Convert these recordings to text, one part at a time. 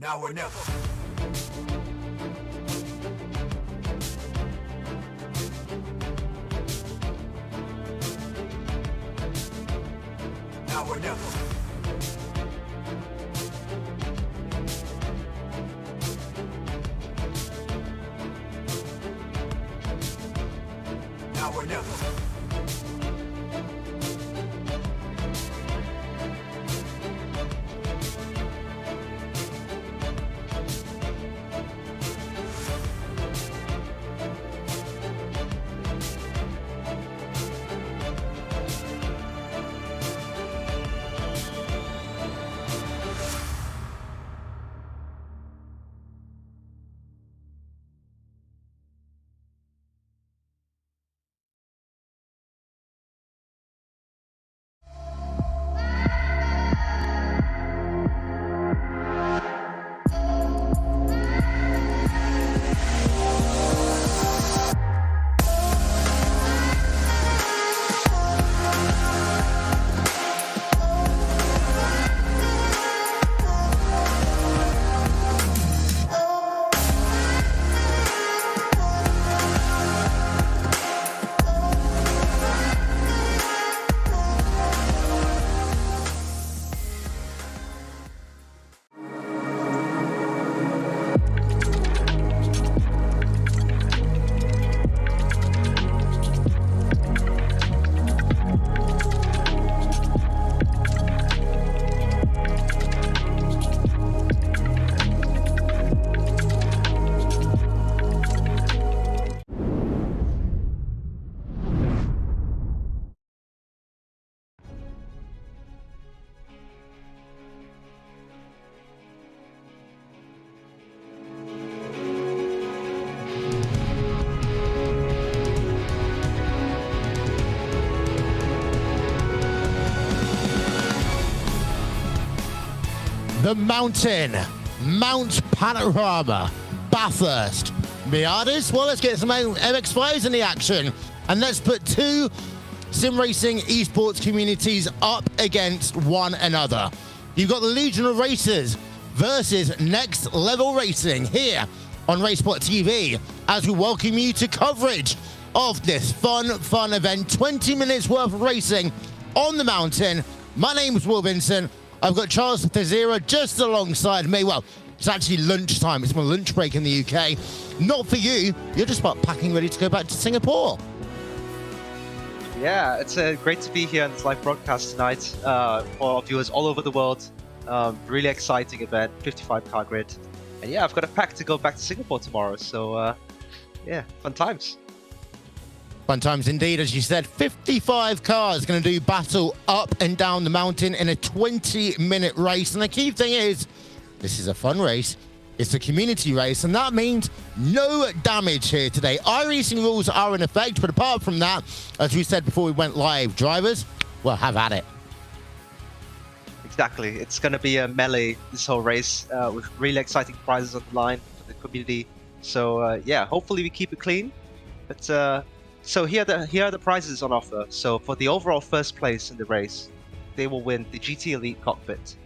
Now or never. Now or never. Now or never. The Mountain, Mount Panorama, Bathurst, Miatas. Well, let's get some MX-5s in the action. And let's put two sim racing esports communities up against one another. You've got the Legion of Racers versus Next Level Racing here on Raceport TV as we welcome you to coverage of this fun event. 20 minutes worth of racing on the mountain. My name is Will Vincent. I've got Charles Thazira just alongside me. Well, it's actually lunchtime. It's my lunch break in the UK. Not for you. You're just about packing ready to go back to Singapore. Yeah, it's great to be here on this live broadcast tonight for our viewers all over the world. Really exciting event, 55 car grid. And yeah, I've got a pack to go back to Singapore tomorrow. So yeah, fun times. Fun times indeed, as you said. 55 cars going to do battle up and down the mountain in a 20-minute race. And the key thing is, this is a fun race. It's a community race, and that means no damage here today. iRacing rules are in effect, but apart from that, as we said before we went live, drivers, well, have at it. Exactly. It's going to be a melee, this whole race, with really exciting prizes on the line for the community. So yeah, hopefully we keep it clean. But so here are the prizes on offer. So for the overall first place in the race, they will win the GT Elite cockpit,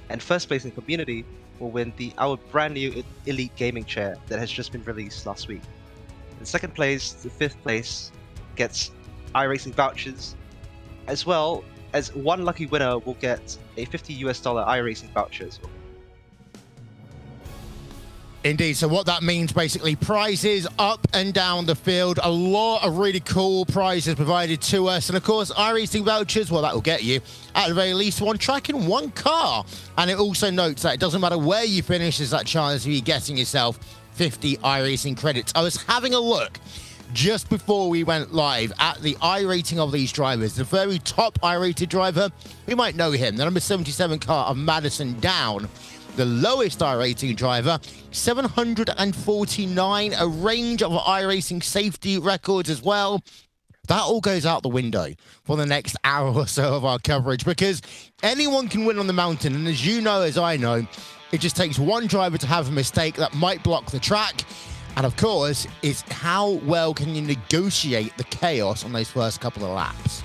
and first place in community will win our brand new Elite gaming chair that has just been released last week. In second place, the fifth place gets iRacing vouchers, as well as one lucky winner will get a $50 iRacing voucher as well. Indeed, so what that means basically, prizes up and down the field, a lot of really cool prizes provided to us, and of course iRacing vouchers, well, that will get you at the very least one track in one car. And it also notes that it doesn't matter where you finish, there's that chance of you getting yourself 50 iRacing credits. I was having a look just before we went live at the iRating of these drivers. The very top iRated driver, we might know him, the number 77 car of Madison Down. The lowest iRating driver, 749, a range of iRacing safety records as well. That all goes out the window for the next hour or so of our coverage, because anyone can win on the mountain. And as you know, as I know, it just takes one driver to have a mistake that might block the track. And of course, it's how well can you negotiate the chaos on those first couple of laps.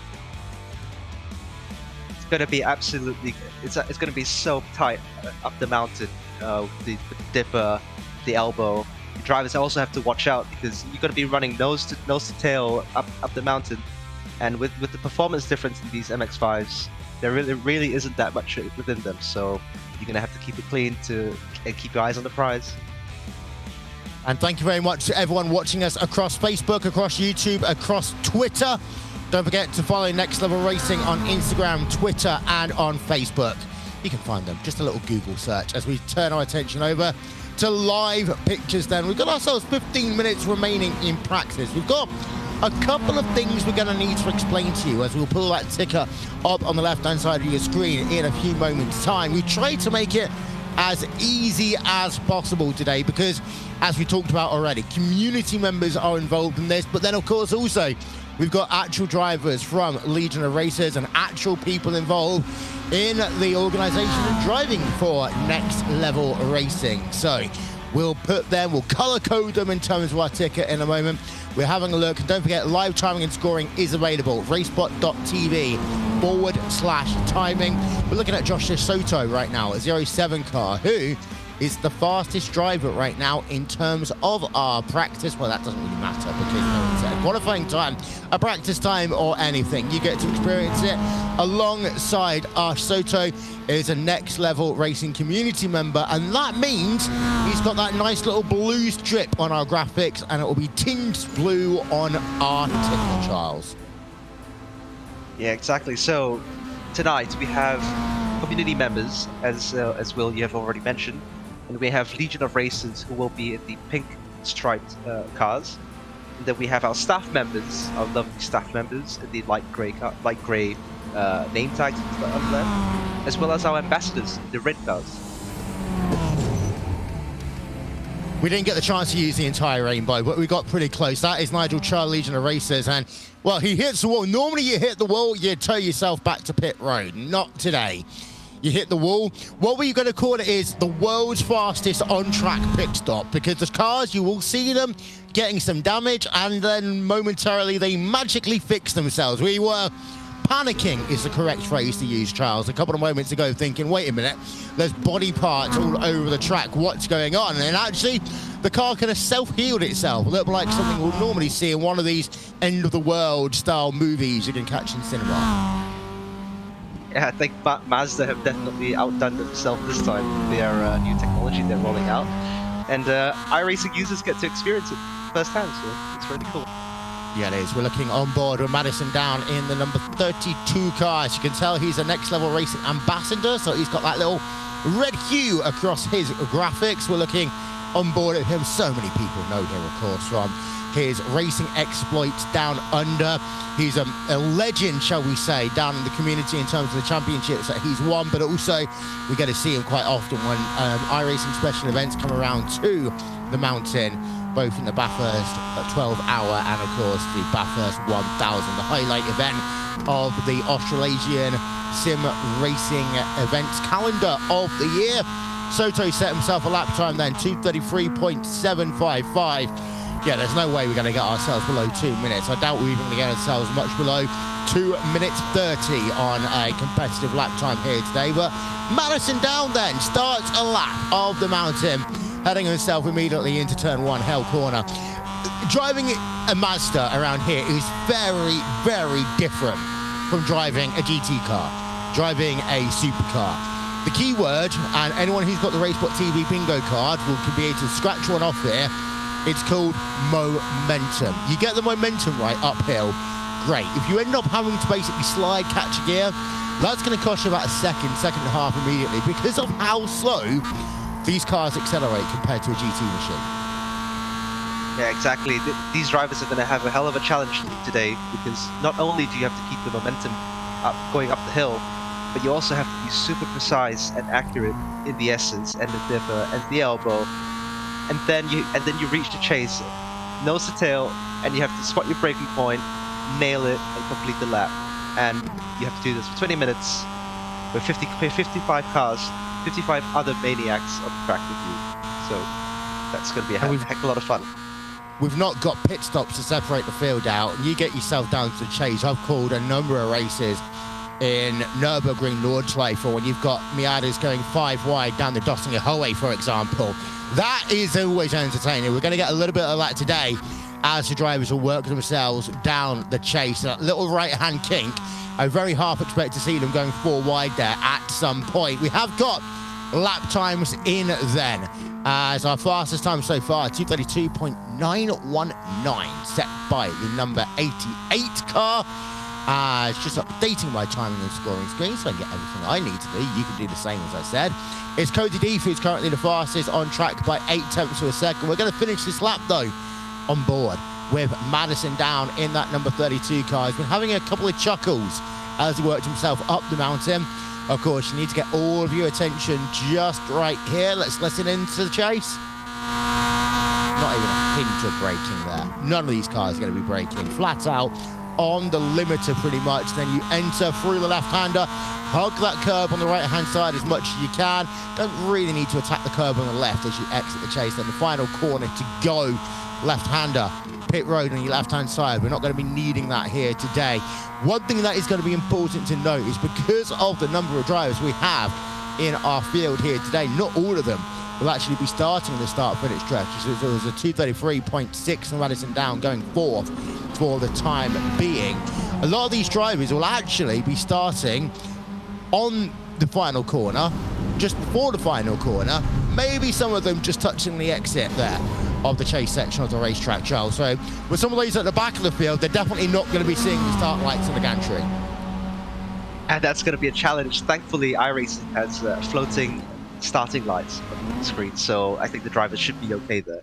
Going to be absolutely, it's going to be so tight up the mountain. the dipper, the elbow. The drivers also have to watch out because you're going to be running nose to tail up the mountain, and with the performance difference in these MX-5s, there really isn't that much within them. So you're going to have to keep it clean and keep your eyes on the prize. And thank you very much to everyone watching us across Facebook, across YouTube, across Twitter. Don't forget to follow Next Level Racing on Instagram, Twitter, and on Facebook. You can find them. Just a little Google search as we turn our attention over to live pictures then. We've got ourselves 15 minutes remaining in practice. We've got a couple of things we're going to need to explain to you as we'll pull that ticker up on the left-hand side of your screen in a few moments' time. We tried to make it as easy as possible today because, as we talked about already, community members are involved in this, but then of course also we've got actual drivers from Legion of Racers and actual people involved in the organization and driving for Next Level Racing. So we'll color code them in terms of our ticket in a moment. We're having a look. Don't forget, live timing and scoring is available. Racebot.tv/timing. We're looking at Josh Soto right now, a 07 car, who is the fastest driver right now in terms of our practice. Well, that doesn't really matter because no one said qualifying time, a practice time, or anything. You get to experience it alongside our Soto is a Next Level Racing community member, and that means he's got that nice little blue strip on our graphics, and it will be tinged blue on our ticket, Charles. Yeah, exactly. So tonight we have community members, as Will, you have already mentioned. And we have Legion of Racers who will be in the pink striped cars. And then we have our staff members, our lovely staff members, in the light grey name tags on there, as well as our ambassadors in the red cars. We didn't get the chance to use the entire rainbow, but we got pretty close. That is Nigel Charles, Legion of Racers, and well, he hits the wall. Normally you hit the wall, you tow yourself back to pit road. Not today. You hit the wall. What we're going to call it is the world's fastest on-track pit stop, because the cars, you will see them getting some damage, and then momentarily they magically fix themselves. We were panicking is the correct phrase to use, Charles, a couple of moments ago, thinking, wait a minute, there's body parts all over the track, what's going on? And actually, the car could have self-healed itself, a little like something we'll normally see in one of these end-of-the-world style movies you can catch in cinema. Yeah, I think Mazda have definitely outdone themselves this time with their new technology they're rolling out. And iRacing users get to experience it firsthand, so it's really cool. Yeah, it is. We're looking on board with Madison down in the number 32 car. As you can tell, he's a Next Level Racing ambassador, so he's got that little red hue across his graphics. We're looking on board with him. So many people know him, of course, from his racing exploits down under. He's a legend, shall we say, down in the community in terms of the championships that he's won, but also we get to see him quite often when iRacing special events come around to the mountain, both in the Bathurst 12-hour and, of course, the Bathurst 1000, the highlight event of the Australasian sim racing events calendar of the year. Soto set himself a lap time then, 2:33.755. Yeah, there's no way we're going to get ourselves below 2 minutes. I doubt we're even going to get ourselves much below 2 minutes 30 on a competitive lap time here today. But Madison down then starts a lap of the mountain, heading himself immediately into turn one, Hell Corner. Driving a Mazda around here is very, very different from driving a GT car, driving a supercar. The key word, and anyone who's got the Racebot TV bingo card will be able to scratch one off here. It's called momentum. You get the momentum right uphill, great. If you end up having to basically slide, catch a gear, that's going to cost you about a second and a half immediately because of how slow these cars accelerate compared to a GT machine. Yeah, exactly. These drivers are going to have a hell of a challenge today because not only do you have to keep the momentum going up the hill, but you also have to be super precise and accurate in the essence and the dipper and the elbow. And then you reach the chase, nose to tail, and you have to spot your braking point, nail it, and complete the lap. And you have to do this for 20 minutes with 55 cars, 55 other maniacs on the track with you. So that's going to be a heck of a lot of fun. We've not got pit stops to separate the field out, and you get yourself down to the chase. I've called a number of races in Nürburgring Nordschleife, when you've got Miatas going 5 wide down the Dossinger Hohe, for example. That is always entertaining. We're going to get a little bit of that today as the drivers will work themselves down the chase. That little right-hand kink, I very half expect to see them going 4 wide there at some point. We have got lap times in then, as our fastest time so far, 2:32.919, set by the number 88 car. It's just updating my timing and scoring screen so I can get everything I need to do. You can do the same, as I said. It's Cody Deef who's currently the fastest, on track by 8 tenths of a second. We're going to finish this lap, though, on board with Madison down in that number 32 car. He's been having a couple of chuckles as he worked himself up the mountain. Of course, you need to get all of your attention just right here. Let's listen into the chase. Not even a hint of braking there. None of these cars are going to be braking. Flat out on the limiter pretty much. Then you enter through the left-hander, hug that curb on the right-hand side as much as you can. Don't really need to attack the curb on the left as you exit the chase. Then the final corner to go, left-hander, pit road on your left-hand side. We're not going to be needing that here today. One thing that is going to be important to note is because of the number of drivers we have in our field here today, not all of them will actually be starting the start-finish stretch. So there was a 2:33.6 from Madison down going 4th for the time being. A lot of these drivers will actually be starting on the final corner, just before the final corner, maybe some of them just touching the exit there of the chase section of the racetrack, Joel. So with some of these at the back of the field, they're definitely not going to be seeing the start lights on the gantry. And that's going to be a challenge. Thankfully, iRacing has floating starting lights on the screen, so I think the drivers should be okay there.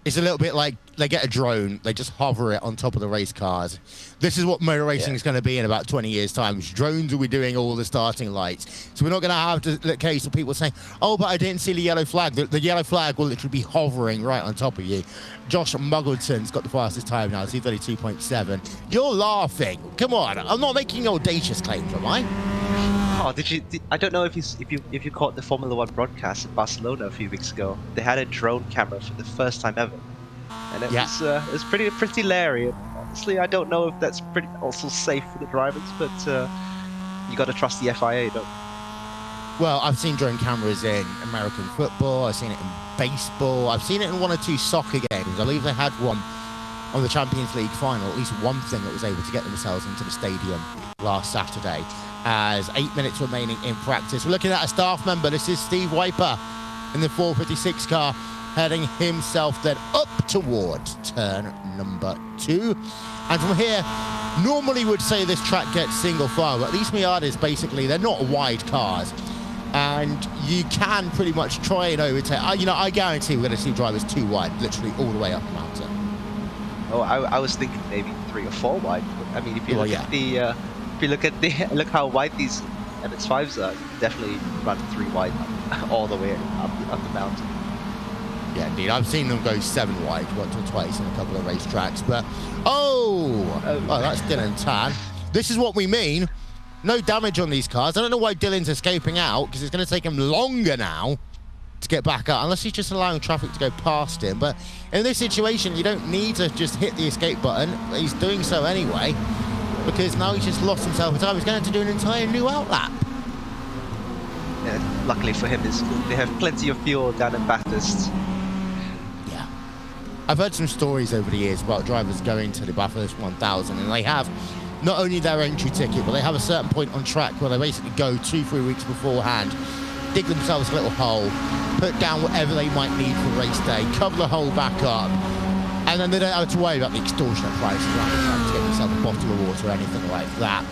It's a little bit like they get a drone, they just hover it on top of the race cars. This is what motor racing is going to be in about 20 years' time. Drones will be doing all the starting lights. So we're not going to have the case of people saying, oh, but I didn't see the yellow flag. The yellow flag will literally be hovering right on top of you. Josh Muggleton's got the fastest time now, 2:32.7. You're laughing. Come on, I'm not making audacious claims, am I? Oh, I don't know if you caught the Formula One broadcast in Barcelona a few weeks ago. They had a drone camera for the first time ever, and it was pretty leery. And honestly, I don't know if that's also safe for the drivers, but you got to trust the FIA, don't you? Well, I've seen drone cameras in American football. I've seen it in baseball. I've seen it in 1 or 2 soccer games. I believe they had one on the Champions League final. At least one thing that was able to get themselves into the stadium last Saturday. As 8 minutes remaining in practice. We're looking at a staff member. This is Steve Wiper in the 456 car, heading himself then up towards turn number 2. And from here, normally would say this track gets single file, but these Miatas, basically, they're not wide cars. And you can pretty much try and overtake. I guarantee we're going to see drivers 2 wide, literally all the way up the mountain. Oh, I was thinking maybe 3 or 4 wide. I mean, if you look at the... If you look how wide these MX-5s are, you can definitely run 3 wide all the way up the mountain. Yeah, indeed. I've seen them go 7 wide once or twice in a couple of racetracks, but that's Dylan Tan. This is what we mean. No damage on these cars. I don't know why Dylan's escaping out, because it's going to take him longer now to get back up, unless he's just allowing traffic to go past him. But in this situation, you don't need to just hit the escape button. He's doing so anyway, because now he's just lost himself a time. He's going to have to do an entire new outlap. Yeah, luckily for him, they have plenty of fuel down in Bathurst. Yeah. I've heard some stories over the years about drivers going to the Bathurst 1000, and they have not only their entry ticket, but they have a certain point on track where they basically go 2-3 weeks beforehand, dig themselves a little hole, put down whatever they might need for race day, cover the hole back up, and then they don't have to worry about the extortionate prices around the track to get themselves a bottle of water or anything like that.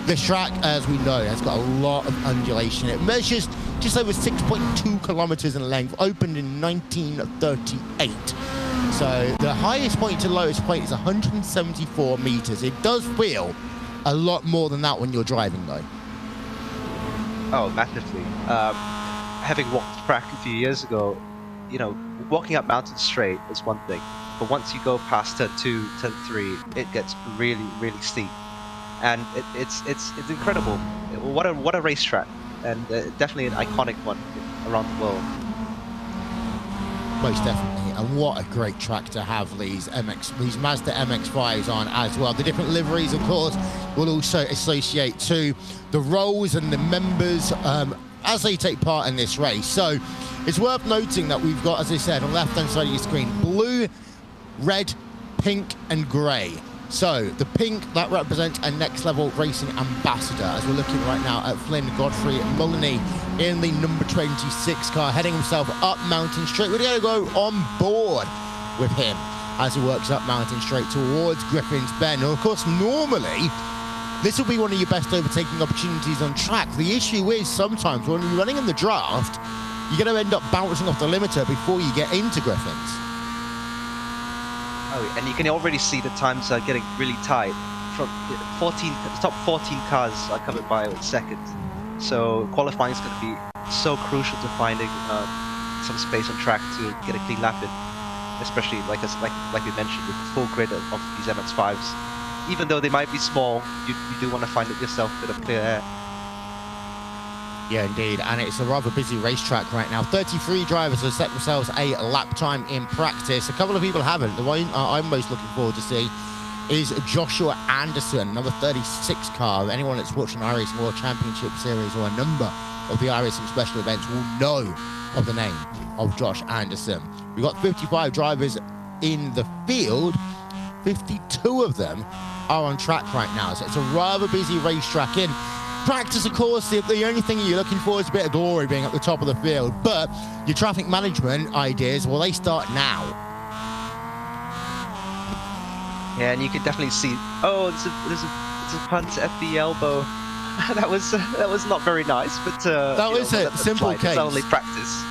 This track, as we know, has got a lot of undulation. It measures just over 6.2 kilometers in length, opened in 1938. So the highest point to lowest point is 174 meters. It does feel a lot more than that when you're driving, though. Oh, massively. Having walked the track a few years ago, walking up mountain straight is one thing, but once you go past turn 2, turn 3, it gets really, really steep, and it's incredible. What a racetrack, and definitely an iconic one around the world. Most definitely. And what a great track to have these Mazda MX-5s on as well. The different liveries, of course, will also associate to the roles and the members as they take part in this race. So it's worth noting that we've got, as I said, on the left-hand side of your screen, blue, red, pink, and grey. So the pink, that represents a next level racing ambassador, as we're looking right now at Flynn Godfrey Mullany in the number 26 car, heading himself up Mountain Straight. We're going to go on board with him as he works up Mountain Straight towards Griffin's Bend. Now, of course, normally this will be one of your best overtaking opportunities on track. The issue is sometimes when you're running in the draft, you're going to end up bouncing off the limiter before you get into Griffin's. Oh, and you can already see the times are getting really tight. From the top 14 cars are covered by second. So qualifying is going to be so crucial to finding some space on track to get a clean lap in. Especially like we mentioned with the full grid of these MX-5s. Even though they might be small, you do want to find yourself a bit of clear air. Yeah, indeed, and it's a rather busy racetrack right now. 33 drivers have set themselves a lap time in practice. A couple of people haven't. The one I'm most looking forward to see is Joshua Anderson, number 36 car. Anyone that's watching iRacing World Championship Series or a number of the iRacing special events will know of the name of Josh Anderson. We've got 55 drivers in the field. 52 of them are on track right now, so it's a rather busy racetrack. In practice, of course, the only thing you're looking for is a bit of glory being at the top of the field, but your traffic management ideas, well, they start now. Yeah, and you can definitely see, oh, there's a punt at the elbow. that was not very nice, but that was a simple case. It's only practice.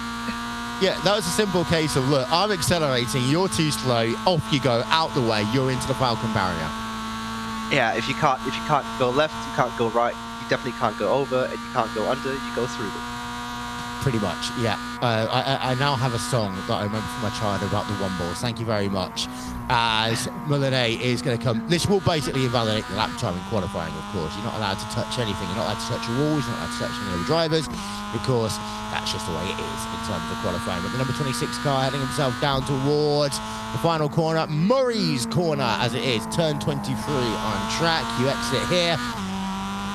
Yeah, that was a simple case of, look, I'm accelerating, you're too slow, off you go, out the way, you're into the Falcon barrier. Yeah, if you can't go left, you can't go right, you definitely can't go over, and you can't go under, you go through them. Pretty much, yeah. I now have a song that I remember from my childhood about the one balls. Thank you very much. As Mullany is going to come. This will basically invalidate the lap time in qualifying, of course. You're not allowed to touch anything. You're not allowed to touch your walls. You're not allowed to touch any of the drivers. Of course, that's just the way it is in terms of qualifying. But the number 26 car heading himself down towards the final corner, Murray's corner, as it is. Turn 23 on track. You exit here.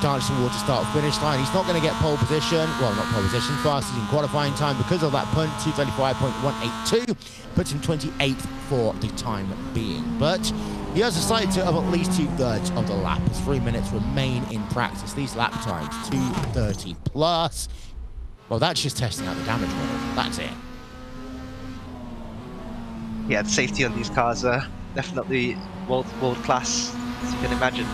Dance towards the start-finish line. He's not going to get pole position. Well, not pole position. Fastest in qualifying time because of that punt. 2:35.182 puts him 28th for the time being. But he has a side to of at least 2/3 of the lap as 3 minutes remain in practice. These lap times 2:30 plus. Well, that's just testing out the damage model. That's it. Yeah, the safety on these cars are definitely world class, as you can imagine.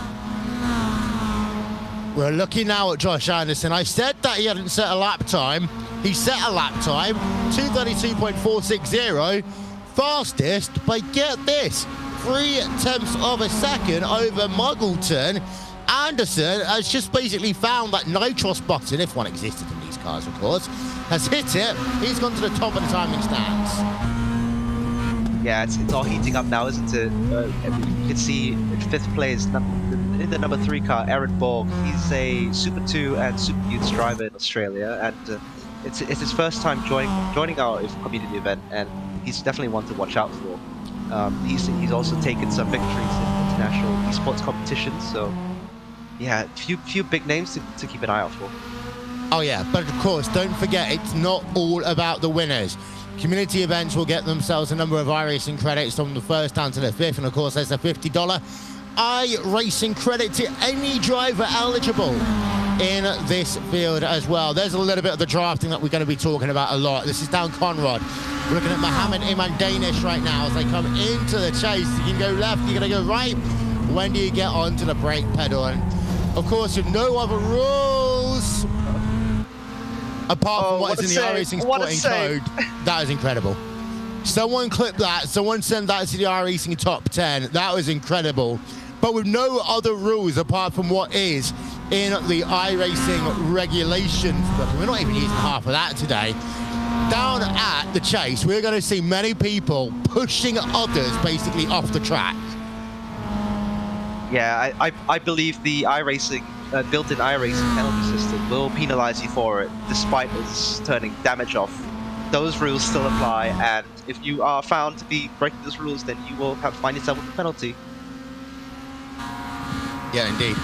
We're looking now at Josh Anderson. I said that he hadn't set a lap time. He set a lap time, 2:32.460, fastest by, get this, 0.3 of a second over Muggleton. Anderson has just basically found that nitros button, if one existed in these cars, of course, has hit it. He's gone to the top of the timing stands. Yeah, it's all heating up now, isn't it? You can see in 5th place in the number 3 car, Aaron Borg. He's a Super 2 and Super Youths driver in Australia, and it's his first time joining our community event, and he's definitely one to watch out for. He's also taken some victories in international esports competitions, so yeah, few big names to keep an eye out for. Oh yeah, but of course, don't forget, it's not all about the winners. Community events will get themselves a number of iRacing credits from the 1st down to the 5th, and of course there's a $50 iRacing credit to any driver eligible in this field as well. There's a little bit of the drafting that we're going to be talking about a lot. This is down Conrad. We're looking at Mohammed Iman Danish right now as they come into the chase. You can go left, you're going to go right. When do you get onto the brake pedal? And of course, with no other rules apart from what is in the iRacing sporting code, that is incredible. Someone clip that, someone send that to the iRacing top 10. That was incredible. But with no other rules apart from what is in the iRacing regulations book. We're not even using half of that today. Down at the chase, we're going to see many people pushing others basically off the track. Yeah, I believe the iRacing, built-in iRacing penalty system will penalize you for it, despite us turning damage off those rules still apply, and if you are found to be breaking those rules, then you will find yourself with a penalty. Yeah, indeed.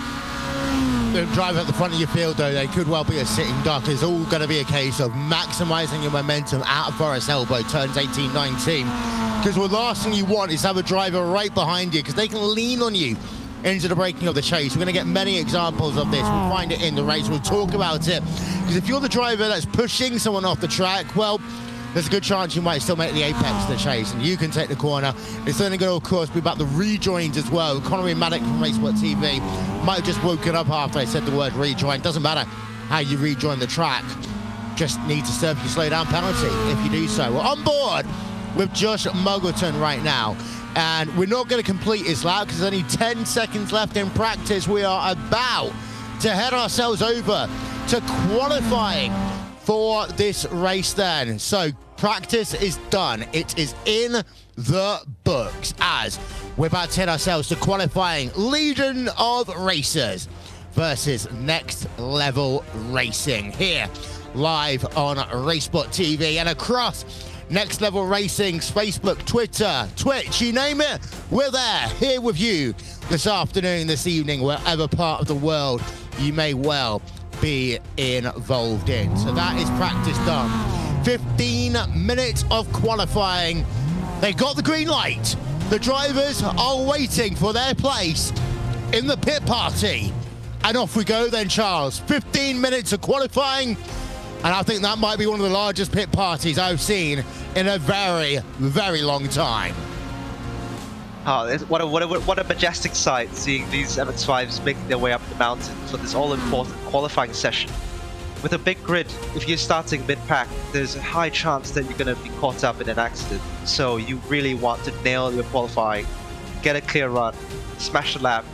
The driver at the front of your field, though, they could well be a sitting duck. It's all going to be a case of maximising your momentum out of Forest Elbow, turns 18, 19. Because the last thing you want is to have a driver right behind you, because they can lean on you into the breaking of the chase. We're going to get many examples of this. We'll find it in the race. We'll talk about it. Because if you're the driver that's pushing someone off the track, well, there's a good chance you might still make the apex of the chase, and you can take the corner. It's only going to, of course, be about the rejoins as well. Connery Maddock from Racesport TV might have just woken up after I said the word rejoin. Doesn't matter how you rejoin the track. Just need to serve your slow down penalty if you do so. We're on board with Josh Muggleton right now. And we're not going to complete his lap because there's only 10 seconds left in practice. We are about to head ourselves over to qualifying for this race then. So practice is done. It is in the books as we're about to head ourselves to qualifying Legion of Racers versus Next Level Racing here live on Racesport TV and across Next Level Racing's Facebook, Twitter, Twitch, you name it, we're there, here with you this afternoon, this evening, wherever part of the world you may well be involved in. So that is practice done. 15 minutes of qualifying. They got the green light. The drivers are waiting for their place in the pit party. And off we go then, Charles. 15 minutes of qualifying. And I think that might be one of the largest pit parties I've seen in a very, very long time. Oh, what a majestic sight, seeing these MX-5s making their way up the mountain for this all-important qualifying session. With a big grid, if you're starting mid-pack, there's a high chance that you're going to be caught up in an accident. So you really want to nail your qualifying, get a clear run, smash the lap,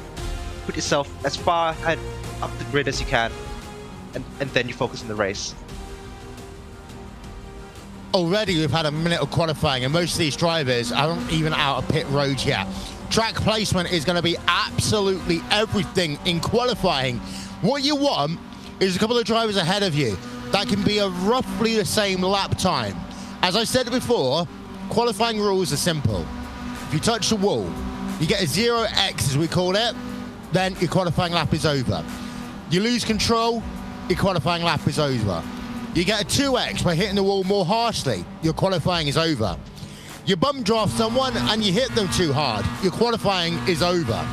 put yourself as far and up the grid as you can, and then you focus on the race. Already we've had a minute of qualifying and most of these drivers aren't even out of pit road yet. Track placement is going to be absolutely everything in qualifying. What you want is a couple of drivers ahead of you that can be a roughly the same lap time. As I said before, qualifying rules are simple. If you touch the wall, you get a 0x as we call it, then your qualifying lap is over. You lose control, your qualifying lap is over. You get a 2x by hitting the wall more harshly, your qualifying is over. You bum draft someone and you hit them too hard, your qualifying is over.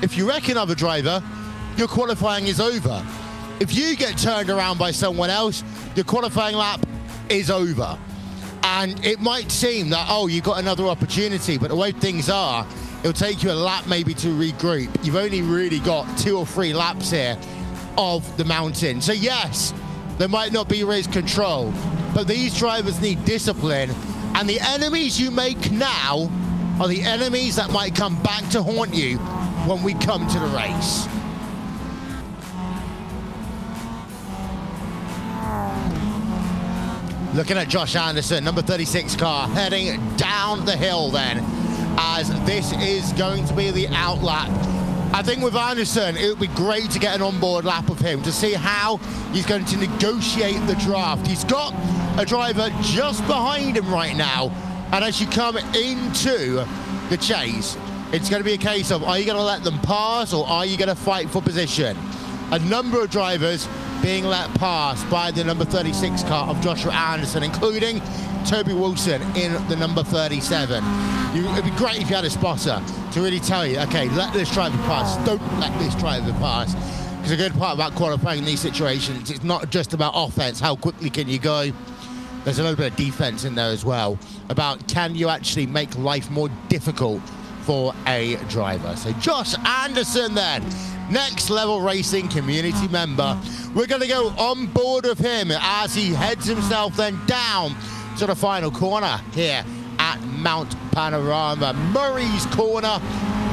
If you wreck another driver, your qualifying is over. If you get turned around by someone else, your qualifying lap is over. And it might seem that, oh, you got another opportunity, but the way things are, it'll take you a lap maybe to regroup. You've only really got 2 or 3 laps here of the mountain. So yes, there might not be race control, but these drivers need discipline, and the enemies you make now are the enemies that might come back to haunt you when we come to the race. Looking at Josh Anderson, number 36 car, heading down the hill then, as this is going to be the out lap. I think with Anderson, it would be great to get an onboard lap of him to see how he's going to negotiate the draft. He's got a driver just behind him right now, and as you come into the chase, it's going to be a case of, are you going to let them pass or are you going to fight for position? A number of drivers being let pass by the number 36 car of Joshua Anderson, including Toby Wilson in the number 37. It'd be great if you had a spotter to really tell you, okay, let this driver pass, don't let this driver pass. Because a good part about qualifying in these situations, it's not just about offense, how quickly can you go. There's a little bit of defense in there as well, about can you actually make life more difficult for a driver. So Josh Anderson then, Next Level Racing community member. We're going to go on board with him as he heads himself then down to the final corner here at Mount Panorama. Murray's corner,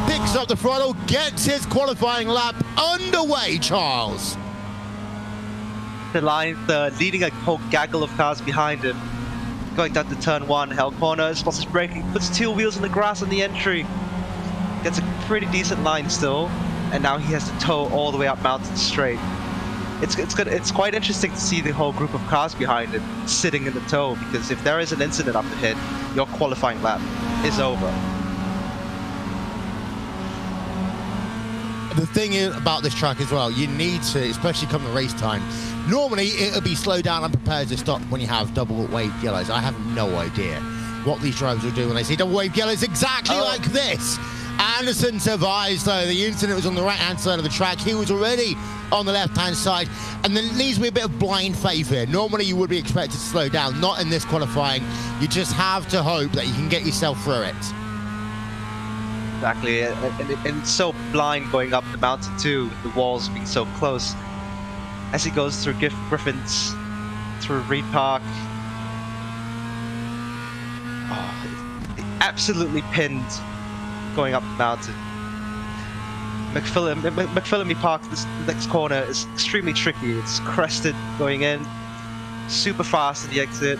picks up the throttle, gets his qualifying lap underway, Charles. The line, leading a whole gaggle of cars behind him. Going down to turn 1, hell corner, spots his braking, puts 2 wheels in the grass on the entry. Gets a pretty decent line still, and now he has to tow all the way up Mountain Straight. It's quite interesting to see the whole group of cars behind it sitting in the tow, because if there is an incident up ahead, your qualifying lap is over. The thing is about this track as well, you need to, especially come to race time, normally it'll be slow down and prepared to stop when you have double wave yellows. I have no idea what these drivers will do when they see double wave yellows exactly like this. Anderson survives though. The incident was on the right hand side of the track. He was already on the left hand side, and then it leaves me a bit of blind faith here. Normally you would be expected to slow down, not in this qualifying. You just have to hope that you can get yourself through it. Exactly, and it's so blind going up the mountain too, with the walls being so close. As he goes through Griffins, through Reed Park. Oh, absolutely pinned going up the mountain. McPhillamy Park, this next corner is extremely tricky. It's crested going in, super fast at the exit,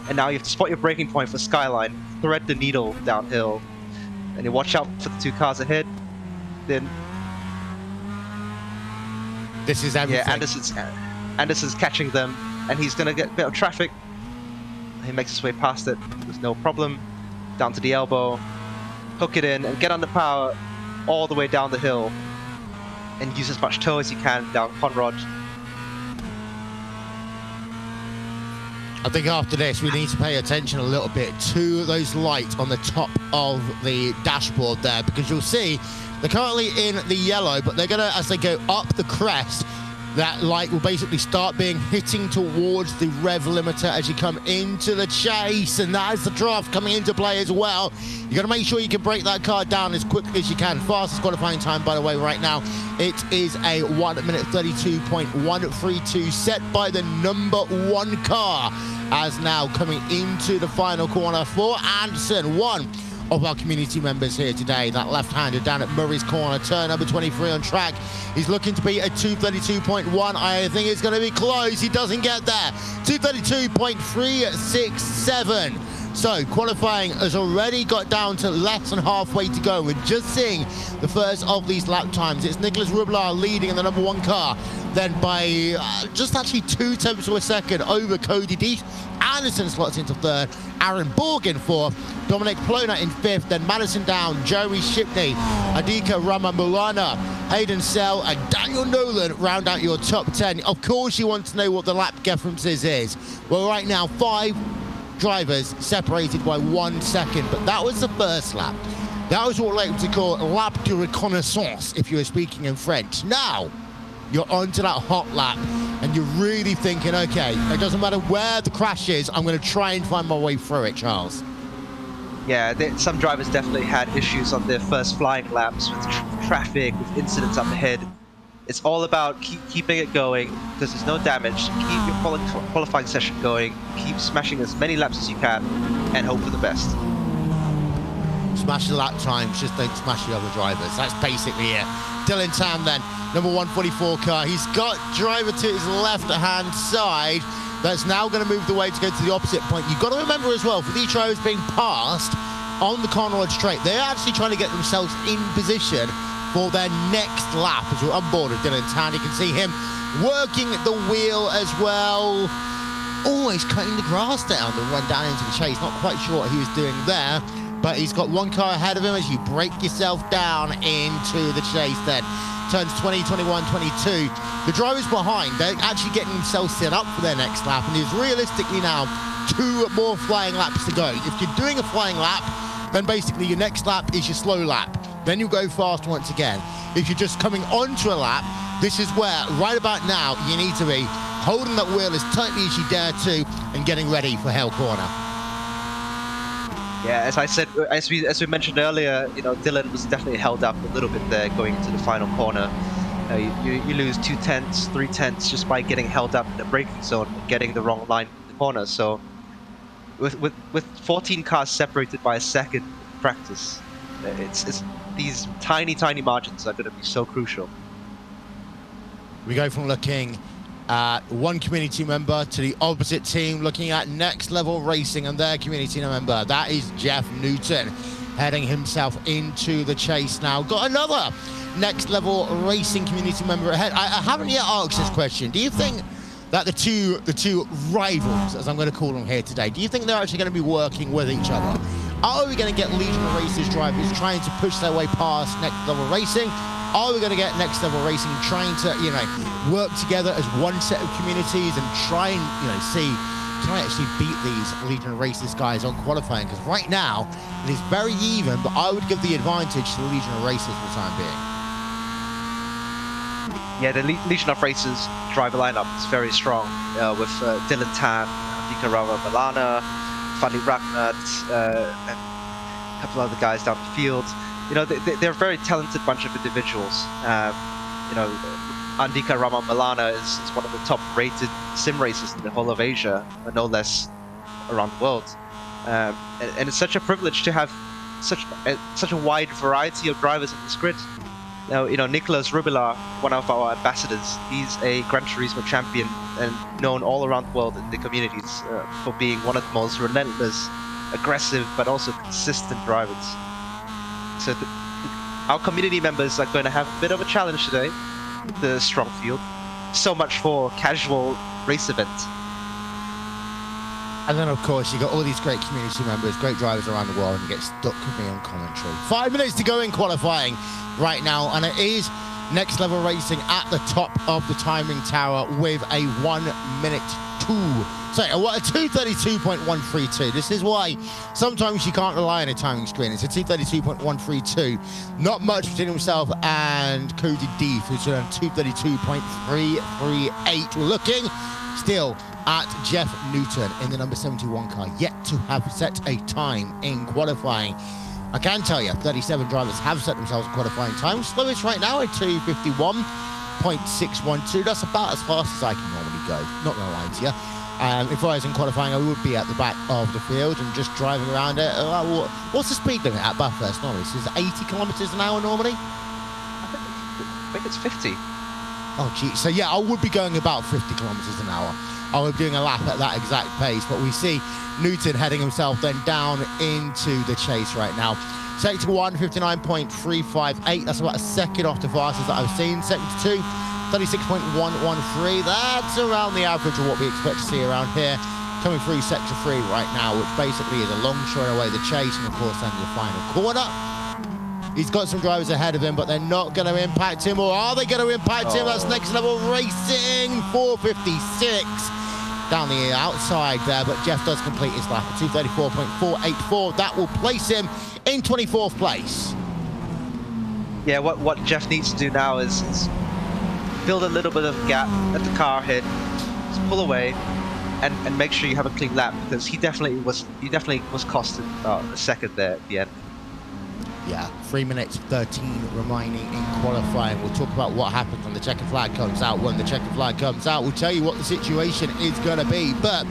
and now you have to spot your braking point for Skyline, thread the needle downhill. And you watch out for the two cars ahead. Then this is everything. Yeah, Anderson's catching them, and he's gonna get a bit of traffic. He makes his way past it with no problem. Down to the elbow, hook it in, and get under power all the way down the hill. And use as much tow as you can down Conrod. I think after this, we need to pay attention a little bit to those lights on the top of the dashboard there, because you'll see they're currently in the yellow, but they're gonna, as they go up the crest, that light will basically start being hitting towards the rev limiter as you come into the chase, and that is the draft coming into play as well. You got to make sure you can break that car down as quickly as you can. Fastest qualifying time, by the way, right now, it is a 1 minute 32.132 set by the number 1 car, as now coming into the final corner for Anderson, one of our community members here today. That left-hander down at Murray's Corner, turn number 23 on track. He's looking to be at 232.1. I think it's going to be close. He doesn't get there. 232.367. So qualifying has already got down to less than halfway to go. We're just seeing the first of these lap times. It's Nicholas Rublar leading in the number 1 car, then by just actually 2 tenths of a second over Cody Deet. Anderson slots into 3rd, Aaron Borg in 4th, Dominic Plona in 5th, then Madison Down, Jeremy Shipney, Adika Ramamulana, Hayden Sell, and Daniel Nolan round out your top 10. Of course you want to know what the lap differences is. Well, right now 5 drivers separated by 1 second, but that was the first lap. That was what we like to call lap de reconnaissance if you were speaking in French. Now you're onto that hot lap and you're really thinking, okay, it doesn't matter where the crash is, I'm going to try and find my way through it, Charles. Yeah, some drivers definitely had issues on their first flying laps with traffic, with incidents up ahead. It's all about keeping it going, because there's no damage. Keep your qualifying session going, keep smashing as many laps as you can, and hope for the best. Smash the lap times, just don't smash the other drivers. That's basically it. Dylan Tam then, number 144 car. He's got driver to his left-hand side. That's now going to move the way to go to the opposite point. You've got to remember as well, for these drivers being passed on the Conrod straight, they're actually trying to get themselves in position for their next lap. As we're on board with Dylan Tan, you can see him working the wheel as well, always cutting the grass down to run down into the chase. Not quite sure what he was doing there, but he's got 1 car ahead of him as you break yourself down into the chase then. Turns 20, 21, 22. The drivers behind, they're actually getting themselves set up for their next lap, and there's realistically now 2 more flying laps to go. If you're doing a flying lap, then basically your next lap is your slow lap. Then you'll go fast once again. If you're just coming onto a lap, this is where, right about now, you need to be holding that wheel as tightly as you dare to and getting ready for Hell Corner. Yeah, as I said, as we mentioned earlier, you know, Dylan was definitely held up a little bit there going into the final corner. You lose 2 tenths, 3 tenths just by getting held up in the braking zone and getting the wrong line in the corner. So with 14 cars separated by a second in practice, it's these tiny margins are going to be so crucial. We go from looking at one community member to the opposite team, looking at Next Level Racing and their community member. That is Jeff Newton. heading himself into the chase now. Got another Next Level Racing community member ahead. I haven't yet asked this question. Do you think that the two rivals, as I'm going to call them here today, do you think they're actually going to be working with each other? Are we going to get Legion of Racers drivers trying to push their way past Next Level Racing? Are we going to get Next Level Racing trying to, work together as one set of communities and try and, see, can I actually beat these Legion of Racers guys on qualifying? Because right now, it is very even, but I would give the advantage to the Legion of Racers for the time being. Yeah, the Legion of Racers driver lineup is very strong with Dylan Tan, Andika Milana, Fanny Ragnat, and a couple other guys down the field. They're a very talented bunch of individuals. Andika Milana is one of the top-rated sim racers in the whole of Asia, no less around the world. And it's such a privilege to have such a wide variety of drivers in this grid. Now, Nicolas Rubila, one of our ambassadors, he's a Gran Turismo champion and known all around the world in the communities for being one of the most relentless, aggressive, but also consistent drivers. So our community members are going to have a bit of a challenge today, the strong field. So much for casual race event. And then, of course, you got all these great community members, great drivers around the world, and you get stuck with me on commentary. 5 minutes to go in qualifying right now, and it is Next Level Racing at the top of the timing tower with a 1 minute 232.132. This is why sometimes you can't rely on a timing screen. It's a 232.132. Not much between himself and Cody Deef, who's on 232.338. We're looking still at Jeff Newton in the number 71 car, yet to have set a time in qualifying. I can tell you, 37 drivers have set themselves a qualifying time. Slowest right now at 2:51.612. That's about as fast as I can normally go, not gonna lie to you. If I was in qualifying, I would be at the back of the field and just driving around it. What's the speed limit at Bathurst normally? Is it 80 kilometers an hour normally? I think it's 50. Oh, gee. So, yeah, I would be going about 50 kilometers an hour. I would be doing a lap at that exact pace, but we see Newton heading himself then down into the chase right now. Sector 1, 59.358. That's about a second off the fastest that I've seen. Sector 2, 36.113. That's around the average of what we expect to see around here. Coming through Sector 3 right now, which basically is a long shot away the chase, and of course then the final corner. He's got some drivers ahead of him, but they're not going to impact him, or are they going to impact him? That's Next Level Racing, 456 down the outside there, but Jeff does complete his lap at 234.484. That will place him in 24th place. Yeah, what Jeff needs to do now is build a little bit of gap at the car head, just pull away, and make sure you have a clean lap, because he definitely was costed a second there at the end. Yeah, 3 minutes 13 remaining in qualifying. We'll talk about what happens when the checkered flag comes out. When the checkered flag comes out, we'll tell you what the situation is going to be. But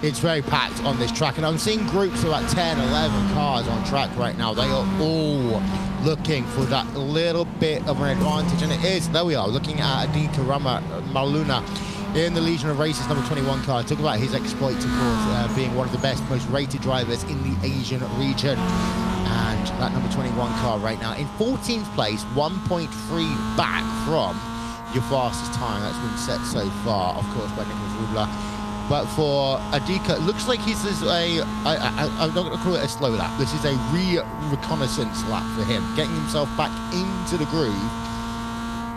it's very packed on this track, and I'm seeing groups of about 10, 11 cars on track right now. They are all looking for that little bit of an advantage, and it is. There we are, looking at Andika Milana in the Legion of Racers number 21 car. Talk about his exploits, of course, being one of the best, most rated drivers in the Asian region. And that number 21 car right now in 14th place, 1.3 back from your fastest time that's been set so far, of course, by Nicolas Rubla. But for Andika, it looks like he's I'm not going to call it a slow lap. This is a reconnaissance lap for him, getting himself back into the groove.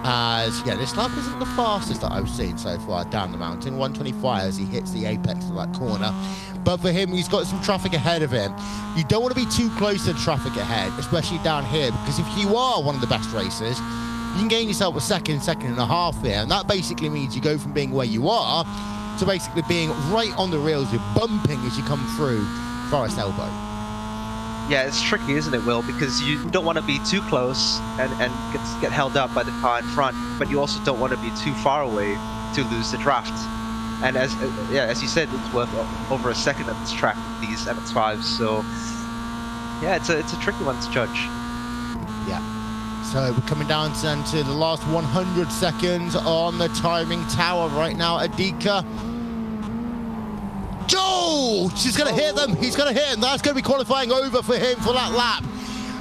As, yeah, this lap isn't the fastest that I've seen so far down the mountain. 125 as he hits the apex of that corner. But for him, he's got some traffic ahead of him. You don't want to be too close to the traffic ahead, especially down here, because if you are one of the best racers, you can gain yourself a second and a half here. And that basically means you go from being where you are to basically being right on the rails. You're bumping as you come through Forest Elbow. Yeah, it's tricky, isn't it, Will? Because you don't want to be too close and get held up by the car in front, but you also don't want to be too far away to lose the draft. And as you said, it's worth over a second at this track with these MX-5s. So yeah, it's a tricky one to judge. Yeah. So we're coming down to the last 100 seconds on the timing tower right now. Andika Oh, she's going to hit them. He's going to hit them. That's going to be qualifying over for him for that lap.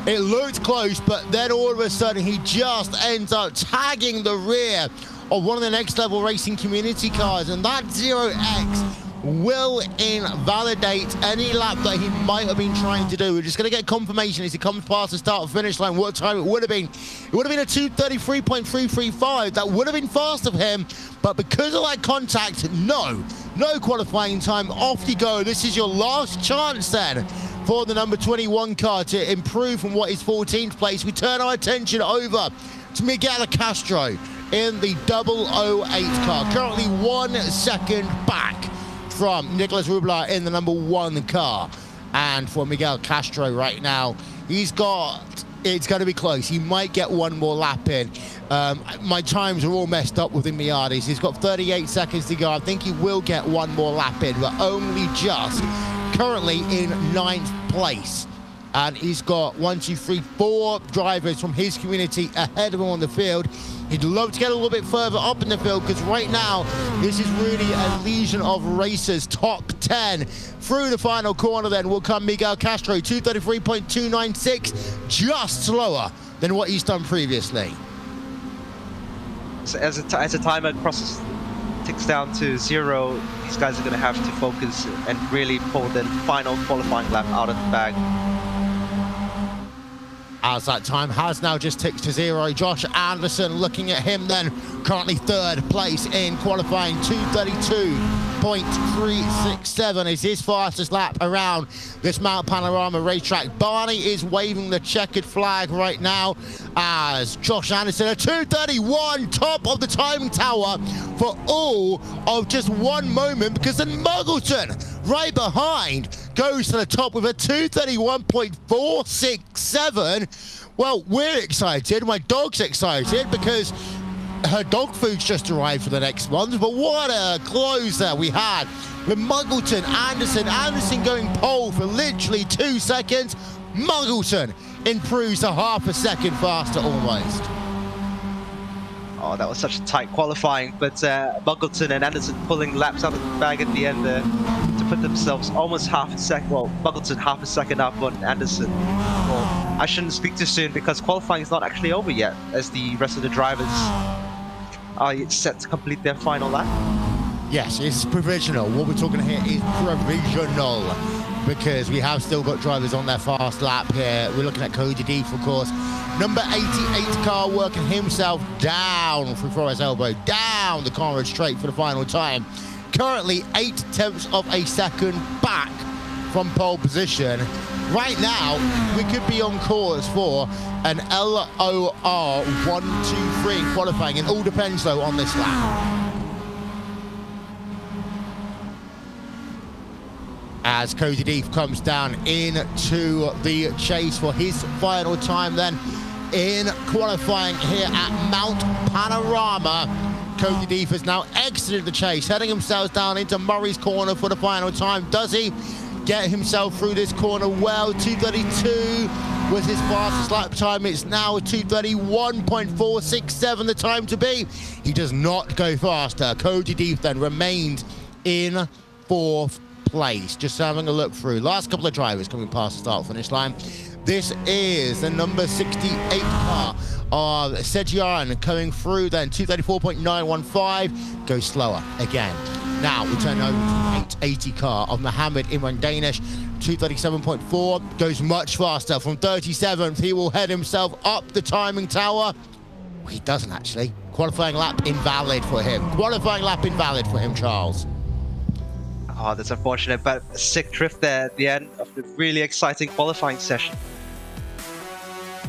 It looked close, but then all of a sudden he just ends up tagging the rear of one of the Next Level Racing community cars, and that 0X will invalidate any lap that he might have been trying to do. We're just going to get confirmation as he comes past the start and finish line what time it would have been. It would have been a 2:33.335. That would have been fast of him, but because of that contact, no qualifying time. Off you go. This is your last chance then for the number 21 car to improve from what is 14th place. We turn our attention over to Miguel Castro in the 008 car, currently 1 second back from Nicolas Rubler in the number 1 car. And for Miguel Castro right now, it's going to be close. He might get one more lap in. My times are all messed up with the Miatas. He's got 38 seconds to go. I think he will get one more lap in, but only just. Currently in 9th place. And he's got 1, 2, 3, 4 drivers from his community ahead of him on the field. He'd love to get a little bit further up in the field, because right now this is really a Legion of Racers top 10. Through the final corner then will come Miguel Castro, 2:33.296, just slower than what he's done previously. So as the timer ticks down to 0, these guys are going to have to focus and really pull the final qualifying lap out of the bag. As that time has now just ticked to 0, Josh Anderson looking at him then, currently 3rd place in qualifying, 2:32.367 is his fastest lap around this Mount Panorama racetrack. Barney is waving the checkered flag right now as Josh Anderson, a 2:31, top of the timing tower for all of just one moment, because then Muggleton right behind goes to the top with a 2:31.467. Well, we're excited. My dog's excited because her dog food's just arrived for the next month. But what a closer we had with Muggleton, Anderson going pole for literally 2 seconds. Muggleton improves a half a second faster almost. Oh, that was such a tight qualifying, but Muggleton and Anderson pulling laps out of the bag at the end there to put themselves almost half a second, well, Muggleton half a second up on Anderson. Well, I shouldn't speak too soon because qualifying is not actually over yet, as the rest of the drivers are set to complete their final lap. Yes, it's provisional. What we're talking here is provisional, because we have still got drivers on their fast lap here. We're looking at Cody Deef, of course. Number 88 car working himself down through Forest Elbow, down the Conrad Straight for the final time. Currently 0.8 of a second back from pole position. Right now, we could be on course for an LOR 1, 2, 3 in qualifying. It all depends, though, on this lap. As Cody Deef comes down into the chase for his final time then in qualifying here at Mount Panorama. Cody Deef has now exited the chase, heading himself down into Murray's corner for the final time. Does he get himself through this corner well? 2:32 was his fastest lap time. It's now 2:31.467 the time to be. He does not go faster. Cody Deef then remained in 4th place. Just having a look through. Last couple of drivers coming past the start finish line. This is the number 68 car of Sejian coming through then. 2:34.915. Goes slower again. Now we turn over to the 880 car of Mohammed Imran Danish. 2:37.4. Goes much faster. From 37th, he will head himself up the timing tower. He doesn't actually. Qualifying lap invalid for him. Qualifying lap invalid for him, Charles. Oh, that's unfortunate, but a sick drift there at the end of the really exciting qualifying session.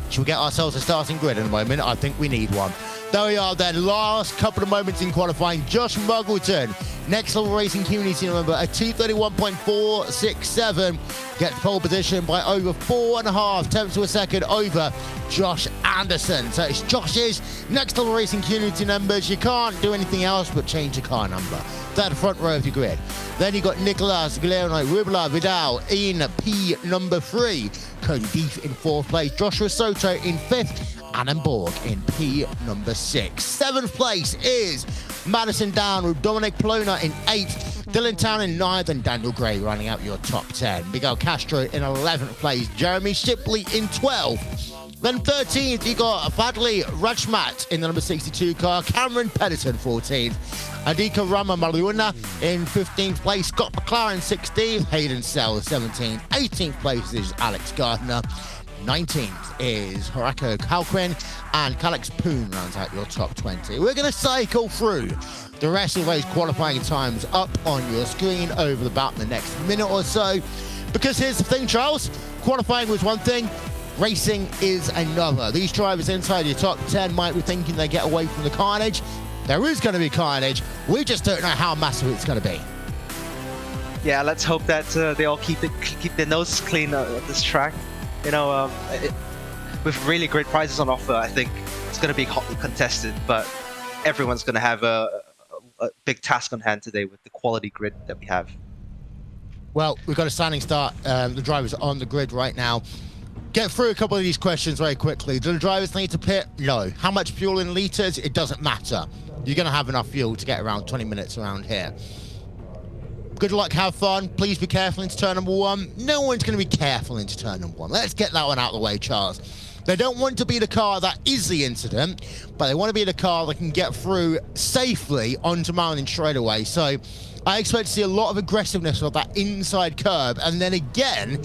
Should we get ourselves a starting grid in a moment? I think we need one. There we are then, last couple of moments in qualifying. Josh Muggleton, Next Level Racing community member, a 2:31.467. Gets pole position by over 4.5 tenths of a second over Josh Anderson. So it's Josh's Next Level Racing community members. You can't do anything else but change the car number. That's the front row of your grid. Then you got Nicolas Guillermo Rubler Vidal in P number 3. Cody Deef in 4th place. Joshua Soto in 5th. Annenborg in P number 6. 7th place is Madison Down with Dominic Plona in 8th. Dylan Town in 9th and Daniel Gray running out your top 10. Miguel Castro in 11th place. Jeremy Shipley in 12th. Then 13th, you got Fadli Rajmat in the number 62 car. Cameron Pedersen 14th. Adika Rama Maluna in 15th place. Scott McLaren 16th. Hayden Sells 17th. 18th place is Alex Gardner. 19th is Horako Kalquin, and Calix Poon rounds out your top 20. We're going to cycle through the rest of those qualifying times up on your screen over about the next minute or so. Because here's the thing, Charles. Qualifying was one thing. Racing is another. These drivers inside your top 10 might be thinking they get away from the carnage. There is going to be carnage. We just don't know how massive it's going to be. Yeah, let's hope that they all keep their noses clean on this track. You know, with really great prizes on offer, I think it's going to be hotly contested, but everyone's going to have a big task on hand today with the quality grid that we have. Well, we've got a standing start. The drivers are on the grid right now. Get through a couple of these questions very quickly. Do the drivers need to pit? No. How much fuel in litres? It doesn't matter. You're going to have enough fuel to get around 20 minutes around here. Good luck, have fun. Please be careful into turn number 1. No one's going to be careful into turn number 1. Let's get that one out of the way, Charles. They don't want to be the car that is the incident, but they want to be the car that can get through safely onto mountain straight away. So I expect to see a lot of aggressiveness on that inside curb. And then again,